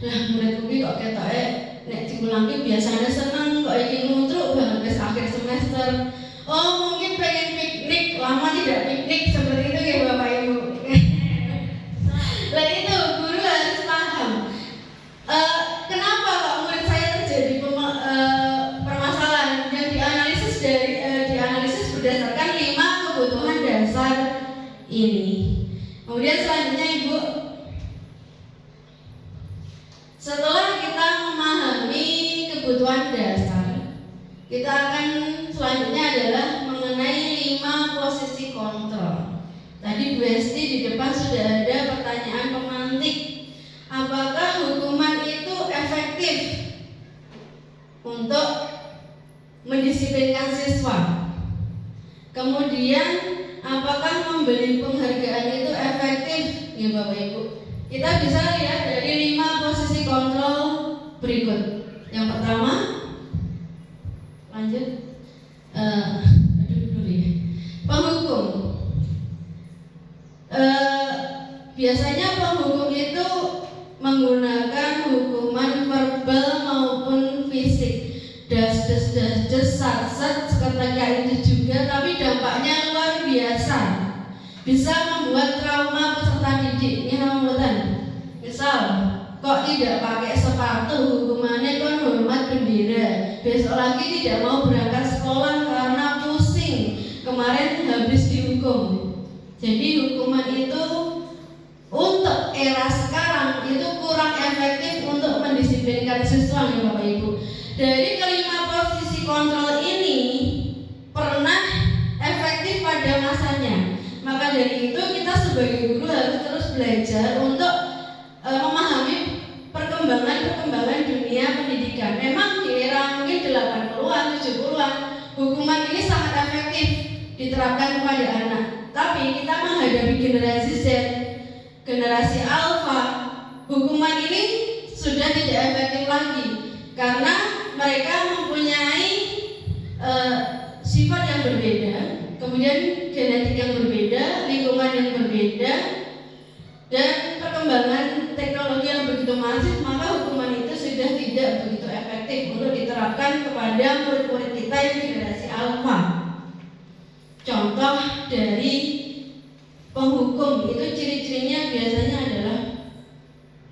Lah muridku kok ketoke nek diulangi biasanya seneng, kok iki nguntruk banget wis akhir semester. Oh mungkin pengen piknik, lama tidak piknik, seperti itu ya Bapak Ibu. Lah itu guru harus paham. Kenapa kok murid saya terjadi permasalahan yang dianalisis berdasarkan 5 kebutuhan dasar ini. Kemudian selanjutnya Ibu, setelah kita memahami kebutuhan dasar, kita akan selanjutnya adalah mengenai 5 posisi kontrol. Tadi Bu Esti di depan sudah ada pertanyaan pemantik. Apakah hukuman itu efektif untuk mendisiplinkan siswa? Kemudian apakah memberi penghargaan itu efektif? Ya Bapak Ibu, kita bisa lihat dari 5 posisi kontrol berikut. Yang pertama, lanjut. Penghukum. Biasanya penghukum itu menggunakan hukuman verbal maupun fisik. Das, sat, seketika itu juga, tapi dampaknya luar biasa. Bisa membuat trauma peserta didik. Ini namanya misal, kok tidak pakai sepatu, hukumannya kan hormat bendera. Besok lagi tidak mau berangkat sekolah karena pusing. Kemarin habis dihukum. Jadi hukuman itu untuk era sekarang itu kurang efektif untuk mendisiplinkan siswa ya Bapak Ibu. Dari kelima posisi kontrol ini pernah efektif pada masanya. Maka dari itu kita sebagai guru harus terus belajar untuk memahami perkembangan dunia pendidikan. Memang di era mungkin 80-an, 70-an hukuman ini sangat efektif diterapkan kepada anak. Tapi kita menghadapi generasi Z, generasi Alpha, hukuman ini sudah tidak efektif lagi karena mereka mempunyai sifat yang berbeda, kemudian genetik yang berbeda, lingkungan yang berbeda, Dan perkembangan teknologi yang begitu masif, maka hukuman itu sudah tidak begitu efektif untuk diterapkan kepada murid-murid kita yang generasi alfa. Contoh dari penghukum itu ciri-cirinya biasanya adalah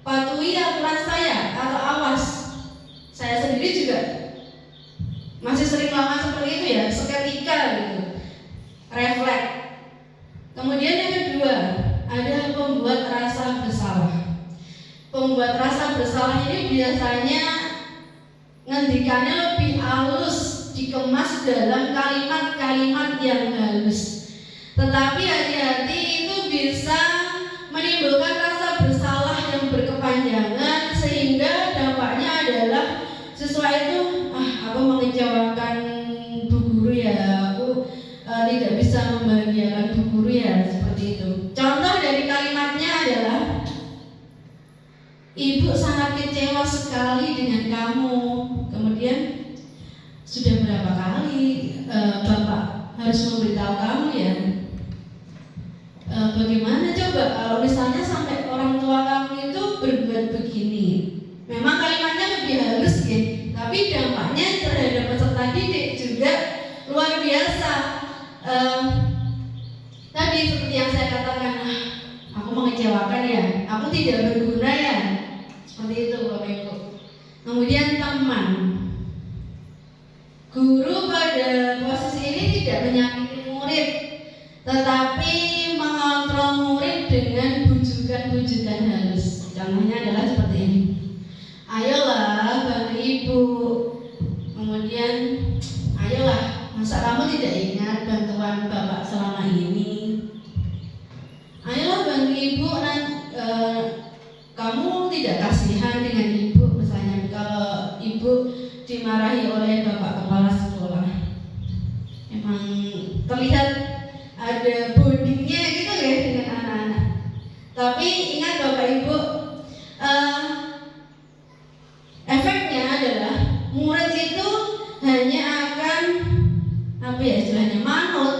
patuhi aturan saya atau awas. Saya sendiri juga masih sering melakukan seperti itu ya, seketika gitu, refleks. Kemudian yang kedua, ada pembuat rasa bersalah. Pembuat rasa bersalah ini biasanya ngendikannya lebih halus, dikemas dalam kalimat-kalimat yang halus. Tetapi hati-hati, itu bisa menimbulkan rasa bersalah yang berkepanjangan, sehingga dampaknya adalah siswa itu aku mengecewakan bu guru ya, aku tidak bisa membahagiakan bu guru ya, seperti itu. Contoh dari kalimatnya adalah, ibu sangat kecewa sekali dengan kamu. Kemudian, sudah berapa kali bapak harus memberitahu kamu ya? Bagaimana coba kalau misalnya sampai orang tua kamu itu berbuat begini? Memang kalimatnya lebih halus ya, tapi dampaknya terhadap peserta didik juga luar biasa. Tadi seperti yang saya katakan, aku mengecewakan ya, aku tidak berguna ya, seperti itu Bapak Ibu. Kemudian teman, guru pada posisi ini tidak menyakiti murid, tetapi mengontrol murid dengan bujukan-bujukan halus. Contohnya adalah seperti ini, ayolah Bapak Ibu, kemudian ayolah, masa kamu tidak ingat bantuan Bapak selama ini? Ayolah bantu Ibu, kamu tidak kasihan dengan Ibu, misalnya kalau Ibu dimarahi oleh Bapak Kepala Sekolah. Emang terlihat ada bondingnya gitu ya dengan anak-anak. Tapi ingat Bapak Ibu, efeknya adalah murid itu hanya akan istilahnya manut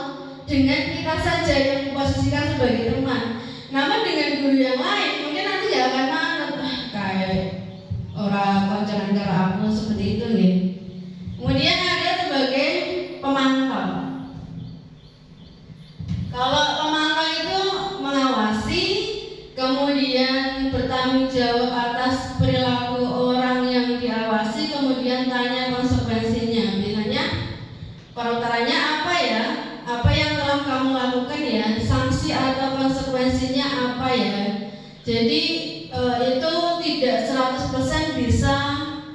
dengan kita saja yang memposisikan sebagai teman. Namun dengan guru yang lain mungkin nanti gak akan manut, kayak orang konconan karo aku, seperti itu ya. Kemudian ada sebagai pemantau. Kalau pemantau itu mengawasi, kemudian bertanggung jawab atas perilaku orang yang diawasi, kemudian tanya konsekuensinya. Biasanya perantaranya apa ya? Apa yang telah kamu lakukan ya? Sanksi atau konsekuensinya apa ya? Jadi itu tidak 100% bisa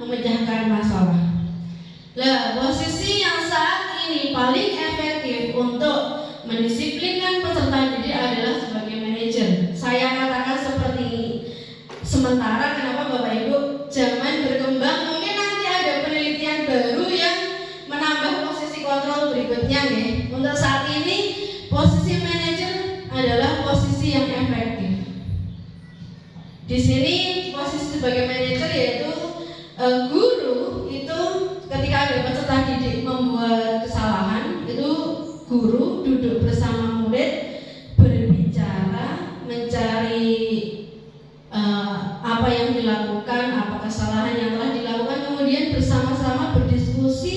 memecahkan masalah. Nah, posisi yang saat ini paling efektif untuk mendisiplinkan peserta didik adalah sebagai manajer. Saya katakan seperti ini. Sementara kenapa Bapak Ibu, zaman berkembang, mungkin nanti ada penelitian baru yang menambah posisi kontrol berikutnya ya. Untuk saat ini posisi manajer adalah posisi yang efektif. Di sini posisi sebagai manajer yaitu guru itu ketika ada peserta didik membuat kesalahan, itu guru duduk bersama murid, berbicara, mencari apa yang dilakukan, apa kesalahan yang telah dilakukan, kemudian bersama-sama berdiskusi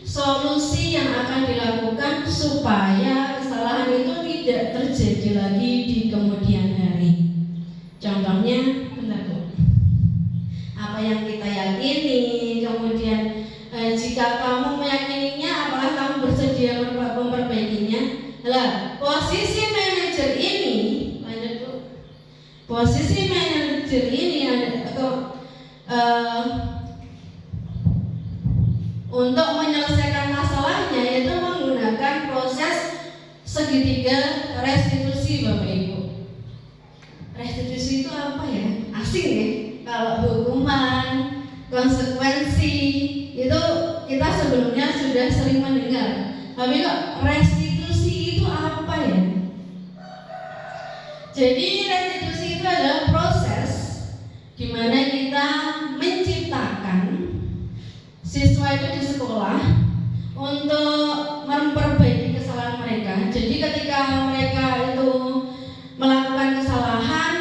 solusi yang akan dilakukan supaya kesalahan itu tidak terjadi lagi di kemudian hari. Contohnya, bentar Bu, apa yang kita yakini, kemudian jika kamu meyakininya, apakah kamu bersedia memperbaikinya? Lah, posisi manajer ini, lanjut Bu. Posisi manajer ini untuk menyelesaikan masalahnya yaitu menggunakan proses segitiga restitusi Bapak Ibu. Restitusi itu apa ya? Asing ya. Kalau hukuman, konsekuensi itu kita sebelumnya sudah sering mendengar. Tapi kok restitusi itu apa ya? Jadi restitusi itu adalah proses di mana kita menciptakan siswa itu di sekolah untuk memperbaiki kesalahan mereka. Jadi ketika mereka itu melakukan kesalahan,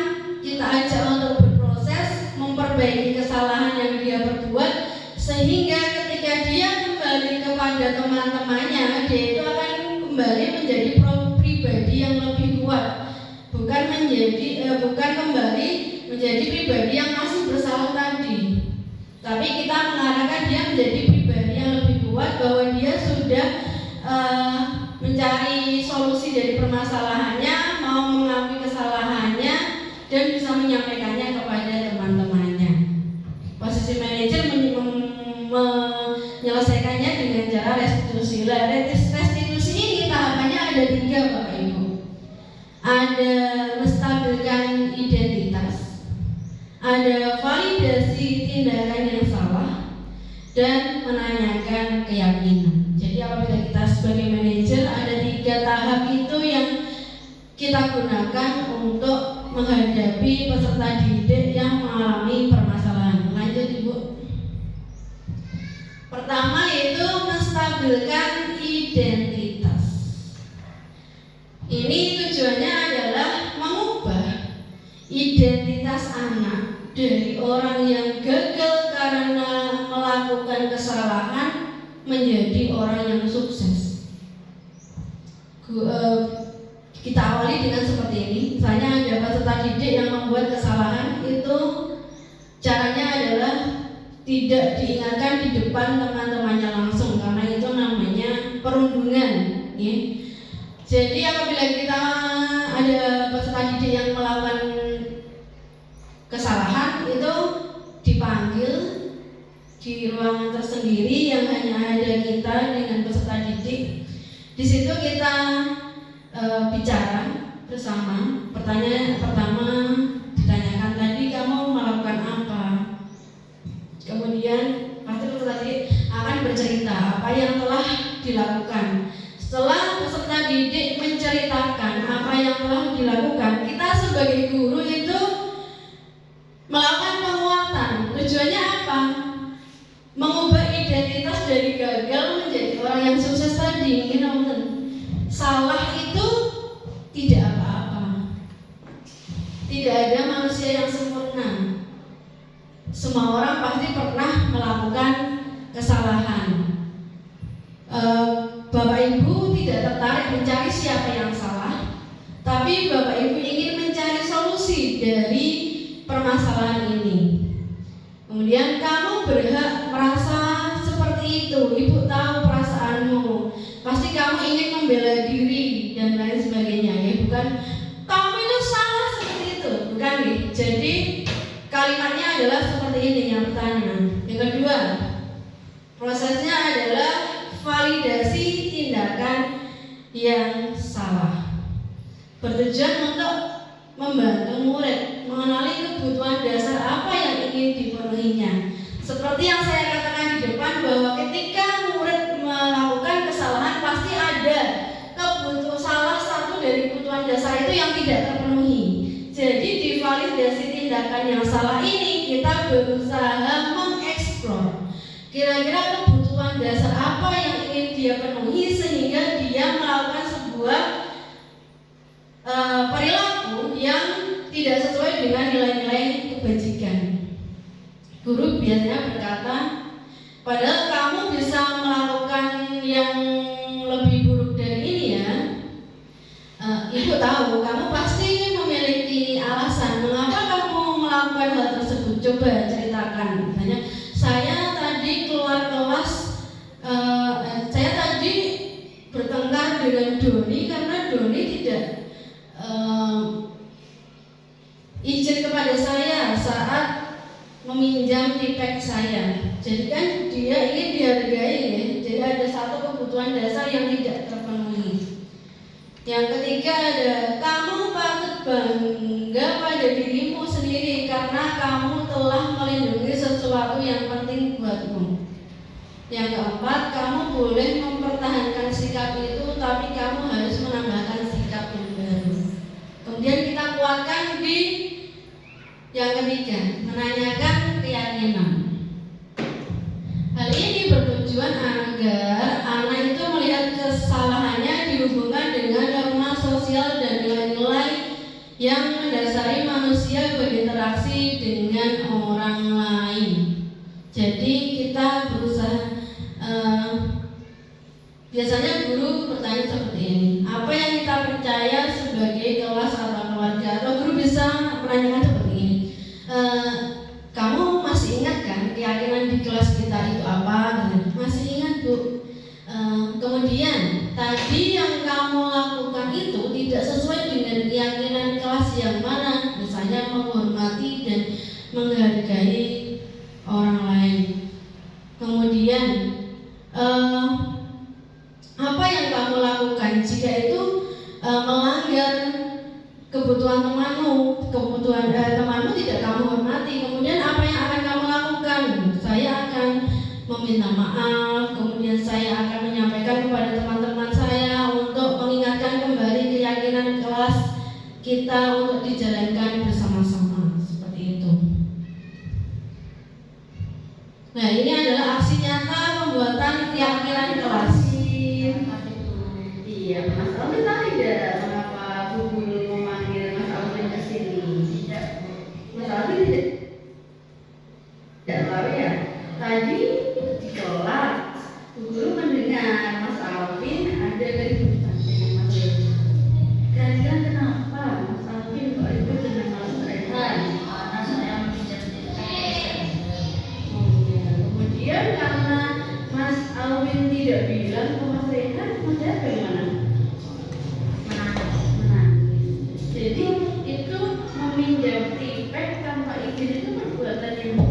sehingga ketika dia kembali kepada teman-temannya, dia itu akan kembali menjadi pribadi yang lebih kuat, bukan kembali menjadi pribadi yang masih bersalah tadi. Tapi kita mengarahkan dia menjadi pribadi yang lebih kuat, bahwa dia sudah mencari solusi dari permasalahannya, mau mengakui kesalahannya, dan bisa menyampaikannya kepada teman-temannya. Posisi manajer menyelesaikannya dengan cara restitusi. Restitusi ini tahapannya ada 3, Bapak Ibu. Ada menstabilkan identitas, ada validasi tindakan yang salah, dan menanyakan keyakinan. Jadi apabila kita sebagai manajer, ada 3 tahap itu yang kita gunakan untuk menghadapi peserta didik yang mengalami permasalahan. Lanjut Ibu. Pertama yaitu menstabilkan identitas. Ini tujuannya adalah mengubah identitas anak dari orang yang gagal karena melakukan kesalahan menjadi orang yang sukses. Kita awali dengan seperti ini. Misalnya ada peserta didik yang membuat kesalahan, itu caranya adalah tidak diingatkan di depan teman-temannya langsung, karena itu namanya perundungan, ya. Jadi apabila kita ada peserta didik yang melakukan kesalahan, itu dipanggil di ruangan tersendiri yang hanya ada kita dengan peserta didik. Di situ kita bicara bersama. Pertanyaan pertama ditanyakan, tadi kamu melakukan apa? Kemudian pasti peserta didik akan bercerita apa yang telah dilakukan. Setelah peserta didik menceritakan apa yang telah dilakukan, kita sebagai guru itu melakukan penguatan. Tujuannya apa? Mengubah identitas dari gagal menjadi orang yang sukses tadi. Salah itu tidak apa-apa. Tidak ada manusia yang sempurna. Semua orang pasti pernah melakukan kesalahan. Bapak Ibu tidak tertarik mencari siapa yang salah, tapi Bapak Ibu ingin mencari solusi dari permasalahan ini. Kemudian kamu berhak merasa seperti itu. Ibu tahu perasaanmu. Pasti kamu ingin membela diri dan lain sebagainya, ya. Bukan kamu itu salah seperti itu, bukan, ya. Jadi kalimatnya adalah seperti ini yang pertama. Yang kedua, prosesnya adalah validasi tindakan yang salah. Bertujuan untuk membantu murid mengenali kebutuhan dasar apa yang ingin dipenuhinya. Seperti yang saya katakan di depan, bahwa ketika murid melakukan kesalahan pasti ada salah satu dari kebutuhan dasar itu yang tidak terpenuhi. Jadi di validasi tindakan yang salah ini kita berusaha mengeksplor kira-kira kebutuhan dasar apa yang ingin dia penuhi, sehingga dia melakukan sebuah perilaku yang tidak sesuai dengan nilai-nilai kebajikan. Guru biasanya berkata, padahal kamu bisa melakukan yang lebih buruk dari ini, ya. Ibu tahu kamu pasti memiliki alasan mengapa kamu melakukan hal tersebut. Coba ceritakan. Misalnya, saya tadi keluar kelas, saya tadi bertengkar dengan Doni karena Doni tidak izin kepada saya saat meminjam tipek saya. Jadi kan dia ingin dihargai, ya. Jadi ada satu kebutuhan dasar yang tidak terpenuhi. Yang ketiga ada, kamu patut bangga pada dirimu sendiri karena kamu telah melindungi sesuatu yang penting buatmu. Yang keempat, kamu boleh mempertahankan sikap itu, tapi kamu harus menambahkan sikap yang baru. Kemudian kita kuatkan di yang ketiga, menanyakan keyakinan. Hal ini bertujuan agar anak itu melihat kesalahannya dihubungkan dengan norma sosial dan nilai-nilai yang mendasari manusia berinteraksi dengan orang lain. Jadi kita berusaha, biasanya guru bertanya seperti ini, apa yang kita percaya sebagai kelas atau keluarga, atau guru bisa menanyakan seperti ini, kamu masih ingat kan keyakinan di kelas kita itu apa? Masih ingat Bu. Kemudian tadi yang kamu lakukan itu tidak sesuai dengan keyakinan kelas yang mana, misalnya menghormati dan menghargai orang lain. Kemudian apa yang kamu lakukan jika itu melanggar kebutuhan temanmu, temanmu tidak kamu hormati, kemudian apa yang akan kamu lakukan? Saya akan meminta maaf, kemudian saya akan menyampaikan kepada teman-teman saya untuk mengingatkan kembali keyakinan kelas kita untuk dijalankan bersama-sama, seperti itu. Nah, ini adalah aksi nyata pembuatan keyakinan kelas. Iya, Mas Alvin tahu tidak mengapa Bu Guru memanggil Mas Alvin ke sini? Tidak. Mas Alvin tidak tahu ya. Tadi di kelas Bu Guru mendengar Mas Alvin ada keributan dengan Mas Rehan. Kira-kira kenapa Mas Alvin kok ribut dengan Mas Rehan? Karena saya meminjam kemudian karena Mas Alvin tidak bilang ke Mas Rehan, Mas Rehan bagaimana? Menangis. Jadi itu meminjam tripek tanpa izin itu perbuatan yang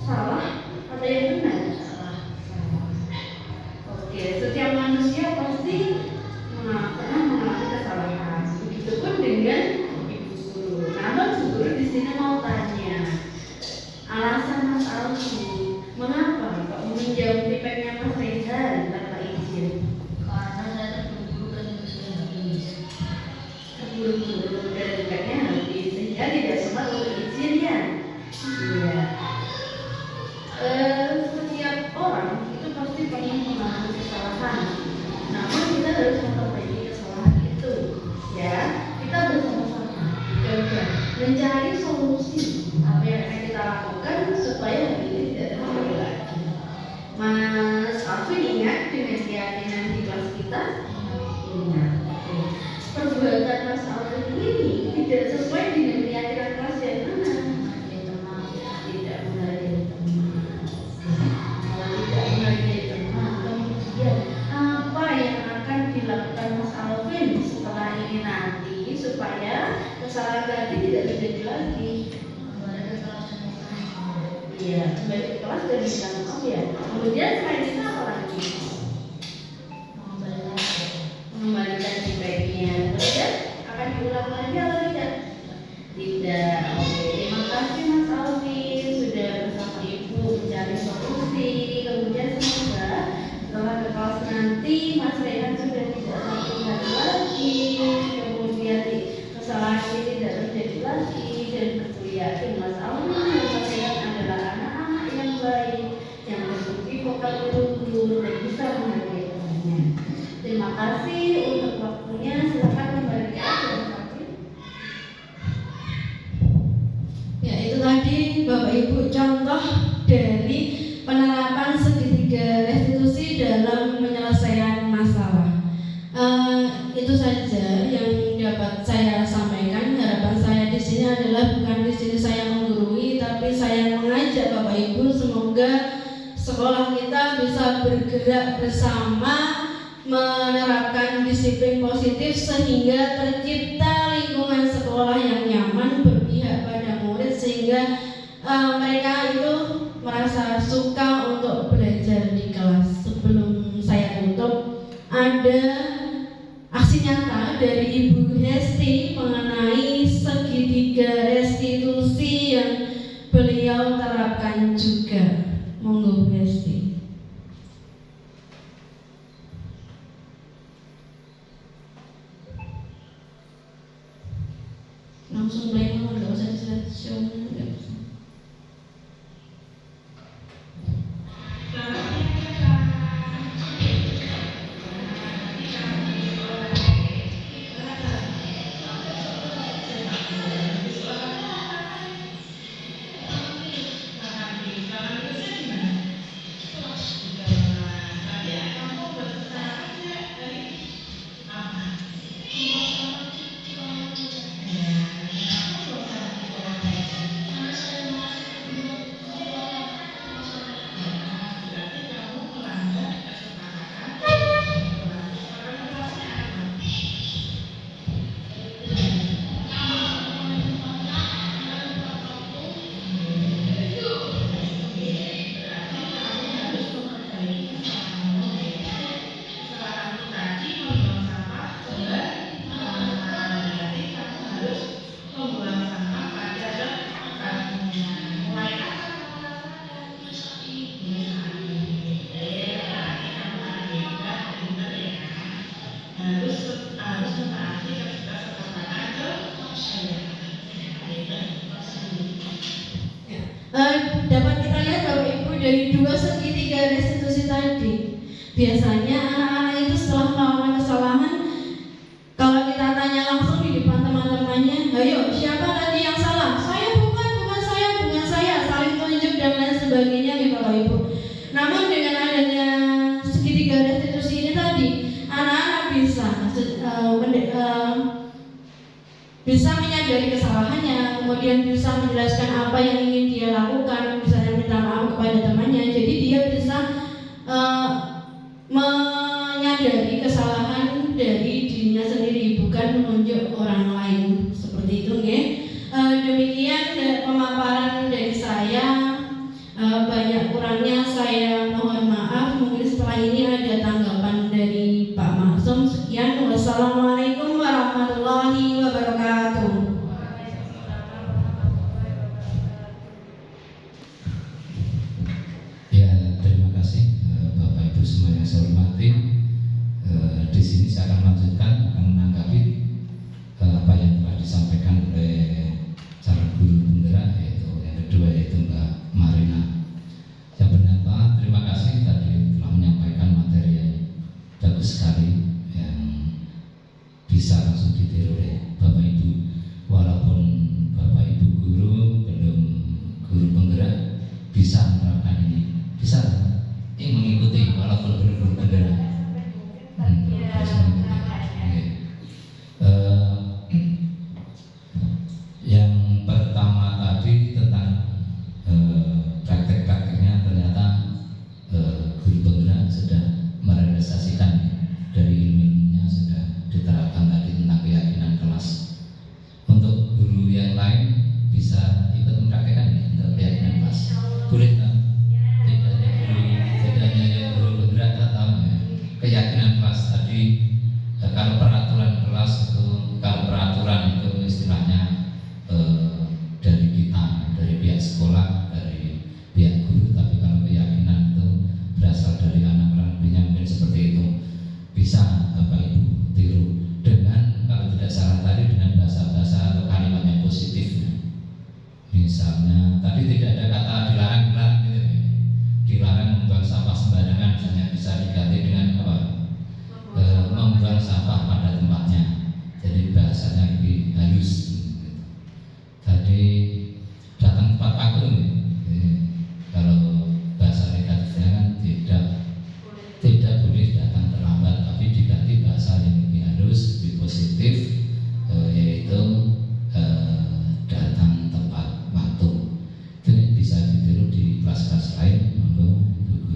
salah atau yang benar? Salah. Oke, setiap manusia pasti pernah mengalami kesalahan. Begitupun dengan Ibu Guru. Namun Bu Guru di sini mau tanya, alasan Mas Alvin mengapa kok meminjam tripeknya Mas Rehan tanpa izin? Karena saya terburu-buru dan sudah habis. Terburu-buru dan tripeknya habis sehingga tidak sempat untuk izin ya. Iya. Setiap orang itu pasti pernah mengalami kesalahan. Namun kita harus memperbaiki kesalahan itu. Ya, kita bersama-sama coba mencari solusi apa yang akan kita lakukan supaya hal ini tidak terjadi lagi. Mas Alvin ingat dengan keyakinan di kelas kita? Ingat. Perbuatan Mas Alvin ini tidak sesuai dengan keyakinan kelas yang mana? Tidak menghargai teman. Kalau tidak menghargai teman, kemudian apa yang akan dilakukan Mas Alvin setelah ini nanti supaya kesalahan tadi tidak terjadi lagi? Iya, kembali ke kelas dan minta maaf ya. Kemudian selain itu apa lagi? Mengembalikan feedbacknya. Kemudian akan diulang lagi atau tidak? Tidak. Oke, terima kasih Mas Alvin sudah bersama Ibu mencari solusi. Kemudian semoga setelah ke kelas nanti Mas Rehan sudah tidak satu kali lagi. Kemudian kesalahan ini tidak terjadi lagi dan yakin Mas Alvin dan Mas Rehan adalah anak-anak yang baik, yang berbudi vokal luhur dan bisa menghargai temannya. Terima kasih untuk waktunya. Silakan kembali ke Mas Alvin. Ya, itu tadi Bapak Ibu contoh dari penerapan segitiga restitusi dalam penyelesaian masalah. Itu saja yang dapat saya sampaikan. Harapan saya di sini adalah bukan di sini saya menggurui, tapi saya mengajak Bapak Ibu semoga sekolah kita bisa bergerak bersama menerapkan disiplin positif sehingga tercipta lingkungan sekolah yang nyaman berpihak pada murid sehingga mereka itu merasa suka untuk belajar di kelas. Sebelum saya tutup, ada aksi nyata dari Ibu Hesti mengenai segitiga restitusi yang beliau terapkan juga. Monggo Bu Hesti. Langsung play mohon, nggak usah di-slideshow, nggak usah. dapat kita lihat Bapak Ibu dari dua segitiga restitusi tadi, biasanya anak-anak itu setelah melakukan kesalahan, kalau kita tanya langsung di depan teman-temannya, ayo siapa tadi yang salah? Saya bukan saya, saling tunjuk dan lain sebagainya nih Bapak Ibu. Namun dengan adanya segitiga restitusi ini tadi, anak-anak bisa menyadari kesalahannya, kemudian bisa menjelaskan apa yang ingin dia lakukan, misalnya minta maaf kepada temannya. Jadi dia bisa menyadari kesalahan dari dirinya sendiri, bukan menunjuk orang lain. Seperti itu, nggih. Demikian pemaparan dari saya. Banyak kurangnya saya mohon maaf. Mungkin setelah ini ada tanggapan dari Pak Maksum. Sekian. Wassalamualaikum warahmatullahi wabarakatuh. Ya, terima kasih Bapak Ibu semua yang saya hormati. Di sini saya akan melanjutkan, akan menanggapi apa yang telah disampaikan oleh calon guru penggerak, yaitu yang kedua yaitu Mbak Marina. Yang pertama, terima kasih tadi telah menyampaikan materi yang bagus sekali yang bisa langsung ditiru oleh Bapak Ibu. Walaupun Bapak Ibu guru belum guru penggerak, bisa menerapkan ini, bisa mengikuti walaupun belum guru penggerak. Yang pertama tadi tentang praktek-prakteknya, ternyata guru penggerak sudah merealisasikan dari ilmunya, sudah diterapkan tadi tentang keyakinan kelas. Untuk guru yang lain bisa ikut mempraktekkan ya, untuk keyakinan kelas. Boleh tak? Tidak hanya guru penggerak atau keyakinan kelas tadi. Kalau peraturan kelas itu, kalau peraturan itu istilahnya dari kita, dari pihak sekolah, dari pihak guru. Tapi kalau keyakinan itu berasal dari anak lebihnya, mungkin seperti itu. Bisa Bapak Ibu tiru dengan, kalau tidak salah tadi, dengan bahasa-bahasa atau kalimat yang positif. Misalnya tadi tidak ada kata dilarang gitu. Dilarang membuang sampah sembarangan, misalnya bisa diganti dengan apa? Membuang sampah pada tempatnya. Jadi bahasanya lebih halus. Tadi datang tepat waktu. Kalau bahasa negatifnya kan tidak boleh datang terlambat, tapi diganti bahasa yang lebih halus, lebih positif, yaitu datang tepat waktu. Itu bisa ditiru di kelas-kelas lain. Untuk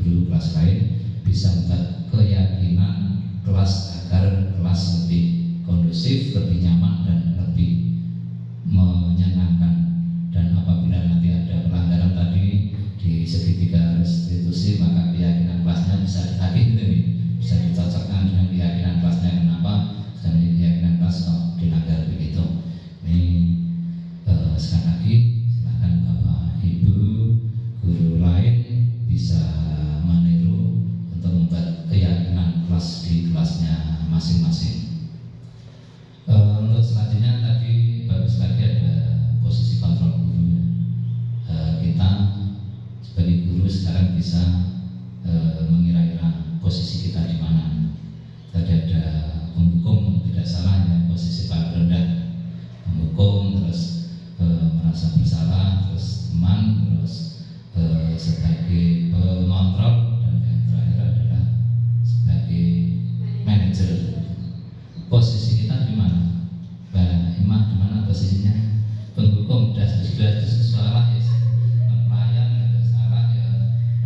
guru kelas lain bisa membuat keyakinan kelas agar kelas lebih kondusif, lebih nyaman dan lebih menyenangkan. Dan apabila nanti ada pelanggaran tadi di segitiga restitusi, maka keyakinan kelasnya bisa ditagih, bisa dicocokkan dengan keyakinan kelasnya. Kenapa? Dan keyakinan kelas kok dilanggar begitu. Ini sekali lagi silakan Bapak Ibu guru lain bisa meniru untuk membuat keyakinan kelas di kelasnya masing-masing. Untuk selanjutnya tadi bagus lagi ada posisi kontrol guru. Kita sebagai guru sekarang bisa mengira-ira posisi kita di mana. Tadi ada penghukum, tidak salah ya, posisi paling rendah, penghukum, terus merasa bersalah, terus teman, terus sebagai pengontrol, dan yang terakhir adalah sebagai manajer. Posisi kita di mana? Mbak Imah di mana posisinya? Penghukum, sudah salah ya, pelayan ada salah ya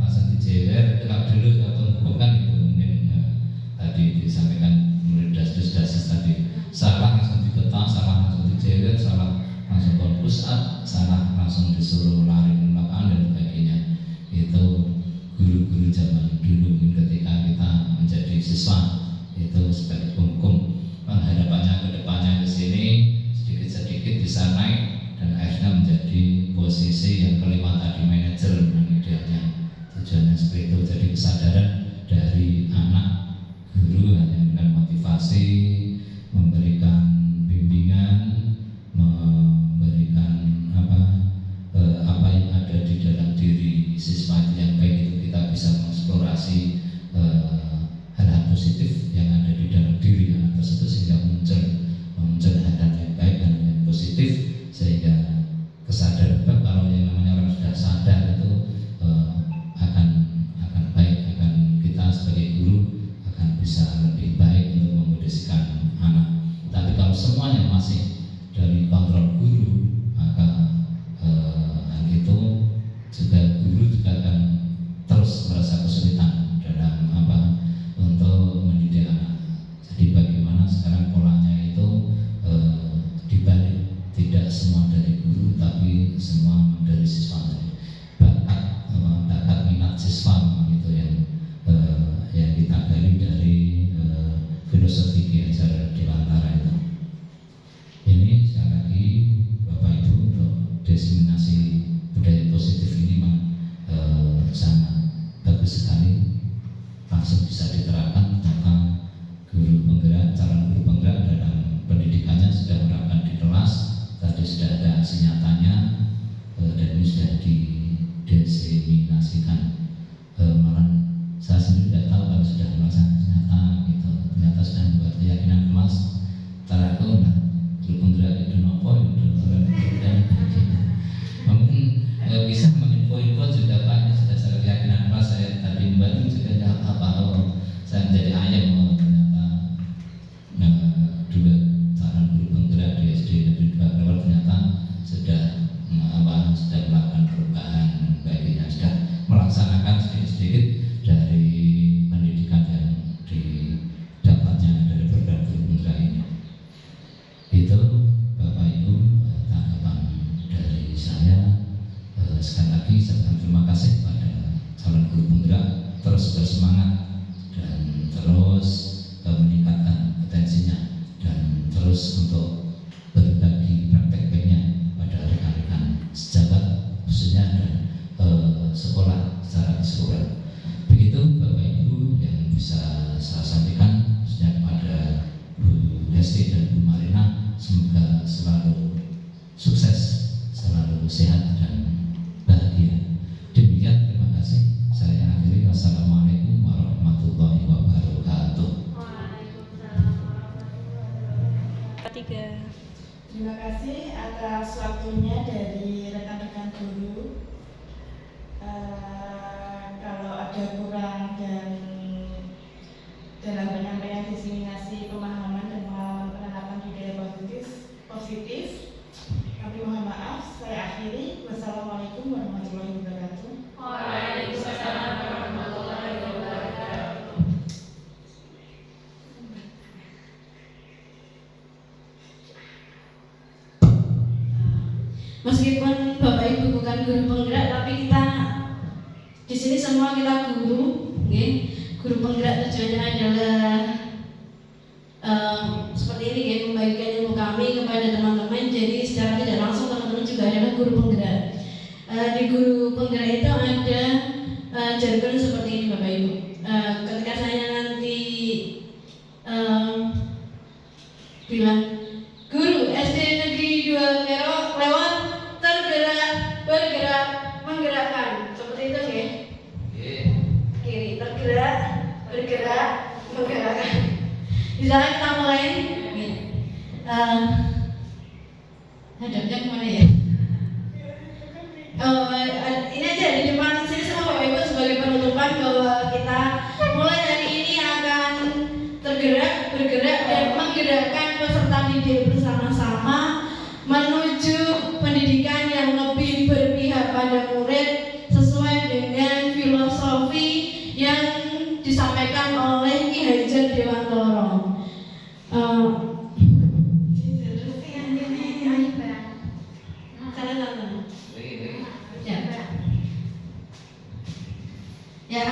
langsung dijewer. Kalau dulu penghukum kan itu mungkin tadi disampaikan murid dasdus tadi, salah langsung dibetang, salah langsung dijewer, salah langsung push up, salah langsung disuruh lari ke belakang dan sebagainya. Itu guru-guru zaman dulu ketika kita menjadi siswa, itu sebagai penghukum. Harapannya ke depannya ke sini sedikit-sedikit bisa naik dan akhirnya menjadi posisi yang kelima tadi, manajer yang idealnya. Tujuannya seperti itu. Jadi kesadaran dari anak guru hanya dengan motivasi, memberikan bimbingan, memberikan apa yang didiseminasikan. Malah saya sendiri tidak tahu kalau sudah melaksanakan ternyata gitu, ternyata sudah membuat keyakinan kemas teraku nah guru penggerak itu nopo itu orang dan mungkin bisa menginfo-info juga Pak, ini sudah saya keyakinan kemas saya tadi membantu juga jawab apa saya menjadi ayam ternyata dua calon guru penggerak di SD Negeri 2 Kelewar ternyata sudah sudah melakukan perubahan dan sebagainya, sudah melaksanakan sedikit-sedikit dari pendidikan yang didapatnya dari program guru penggerak ini. Itu Bapak Ibu tanggapan dari saya. Sekali lagi saya ucapkan terima kasih pada calon guru penggerak, terus bersemangat dan terus meningkatkan potensinya dan terus untuk berbagi praktek baiknya pada rekan-rekan sejabat khususnya dan sekolah secara keseluruhan. Begitu Bapak Ibu yang bisa saya sampaikan khususnya kepada Bu Hesti dan Bu Marina, semoga selalu sukses, selalu sehat dan bahagia. Demikian, terima kasih. Saya akhiri. Wassalamualaikum warahmatullahi wabarakatuh. Terima kasih atas waktunya dari rekan-rekan guru. Kalau ada kurang dan dalam penyampaian diseminasi pemahaman dan pengalaman penerapan budaya positif, kami mohon maaf. Saya akhiri. Wassalamualaikum warahmatullahi wabarakatuh. Waalaikumsalam warahmatullahi wabarakatuh. Meskipun Bapak Ibu bukan guru penggerak, tapi kita di sini semua kita guru, okay? Guru penggerak tujuannya adalah seperti ini, okay? Membagikan ilmu kami kepada teman-teman. Jadi secara tidak langsung teman-teman juga adalah guru penggerak. Di guru penggerak itu ada jargon seperti ini Bapak Ibu. Ketika saya nanti bilang guru SD Negeri 2 Kelewar tergerak, bergerak, menggerakkan, seperti itu ya. Kiri tergerak, bergerak, menggerakkan. Di sana kita mulai. Hadapnya kemana ya? Ini aja di depan sini semua Bapak Ibu sebagai penutupan bahwa kita mulai hari ini akan tergerak, bergerak dan menggerakkan peserta didik bersama-sama menuju pendidikan yang lebih berpihak pada murid sesuai dengan filosofi yang disampaikan oleh Ki Hajar Dewantoro. Ya,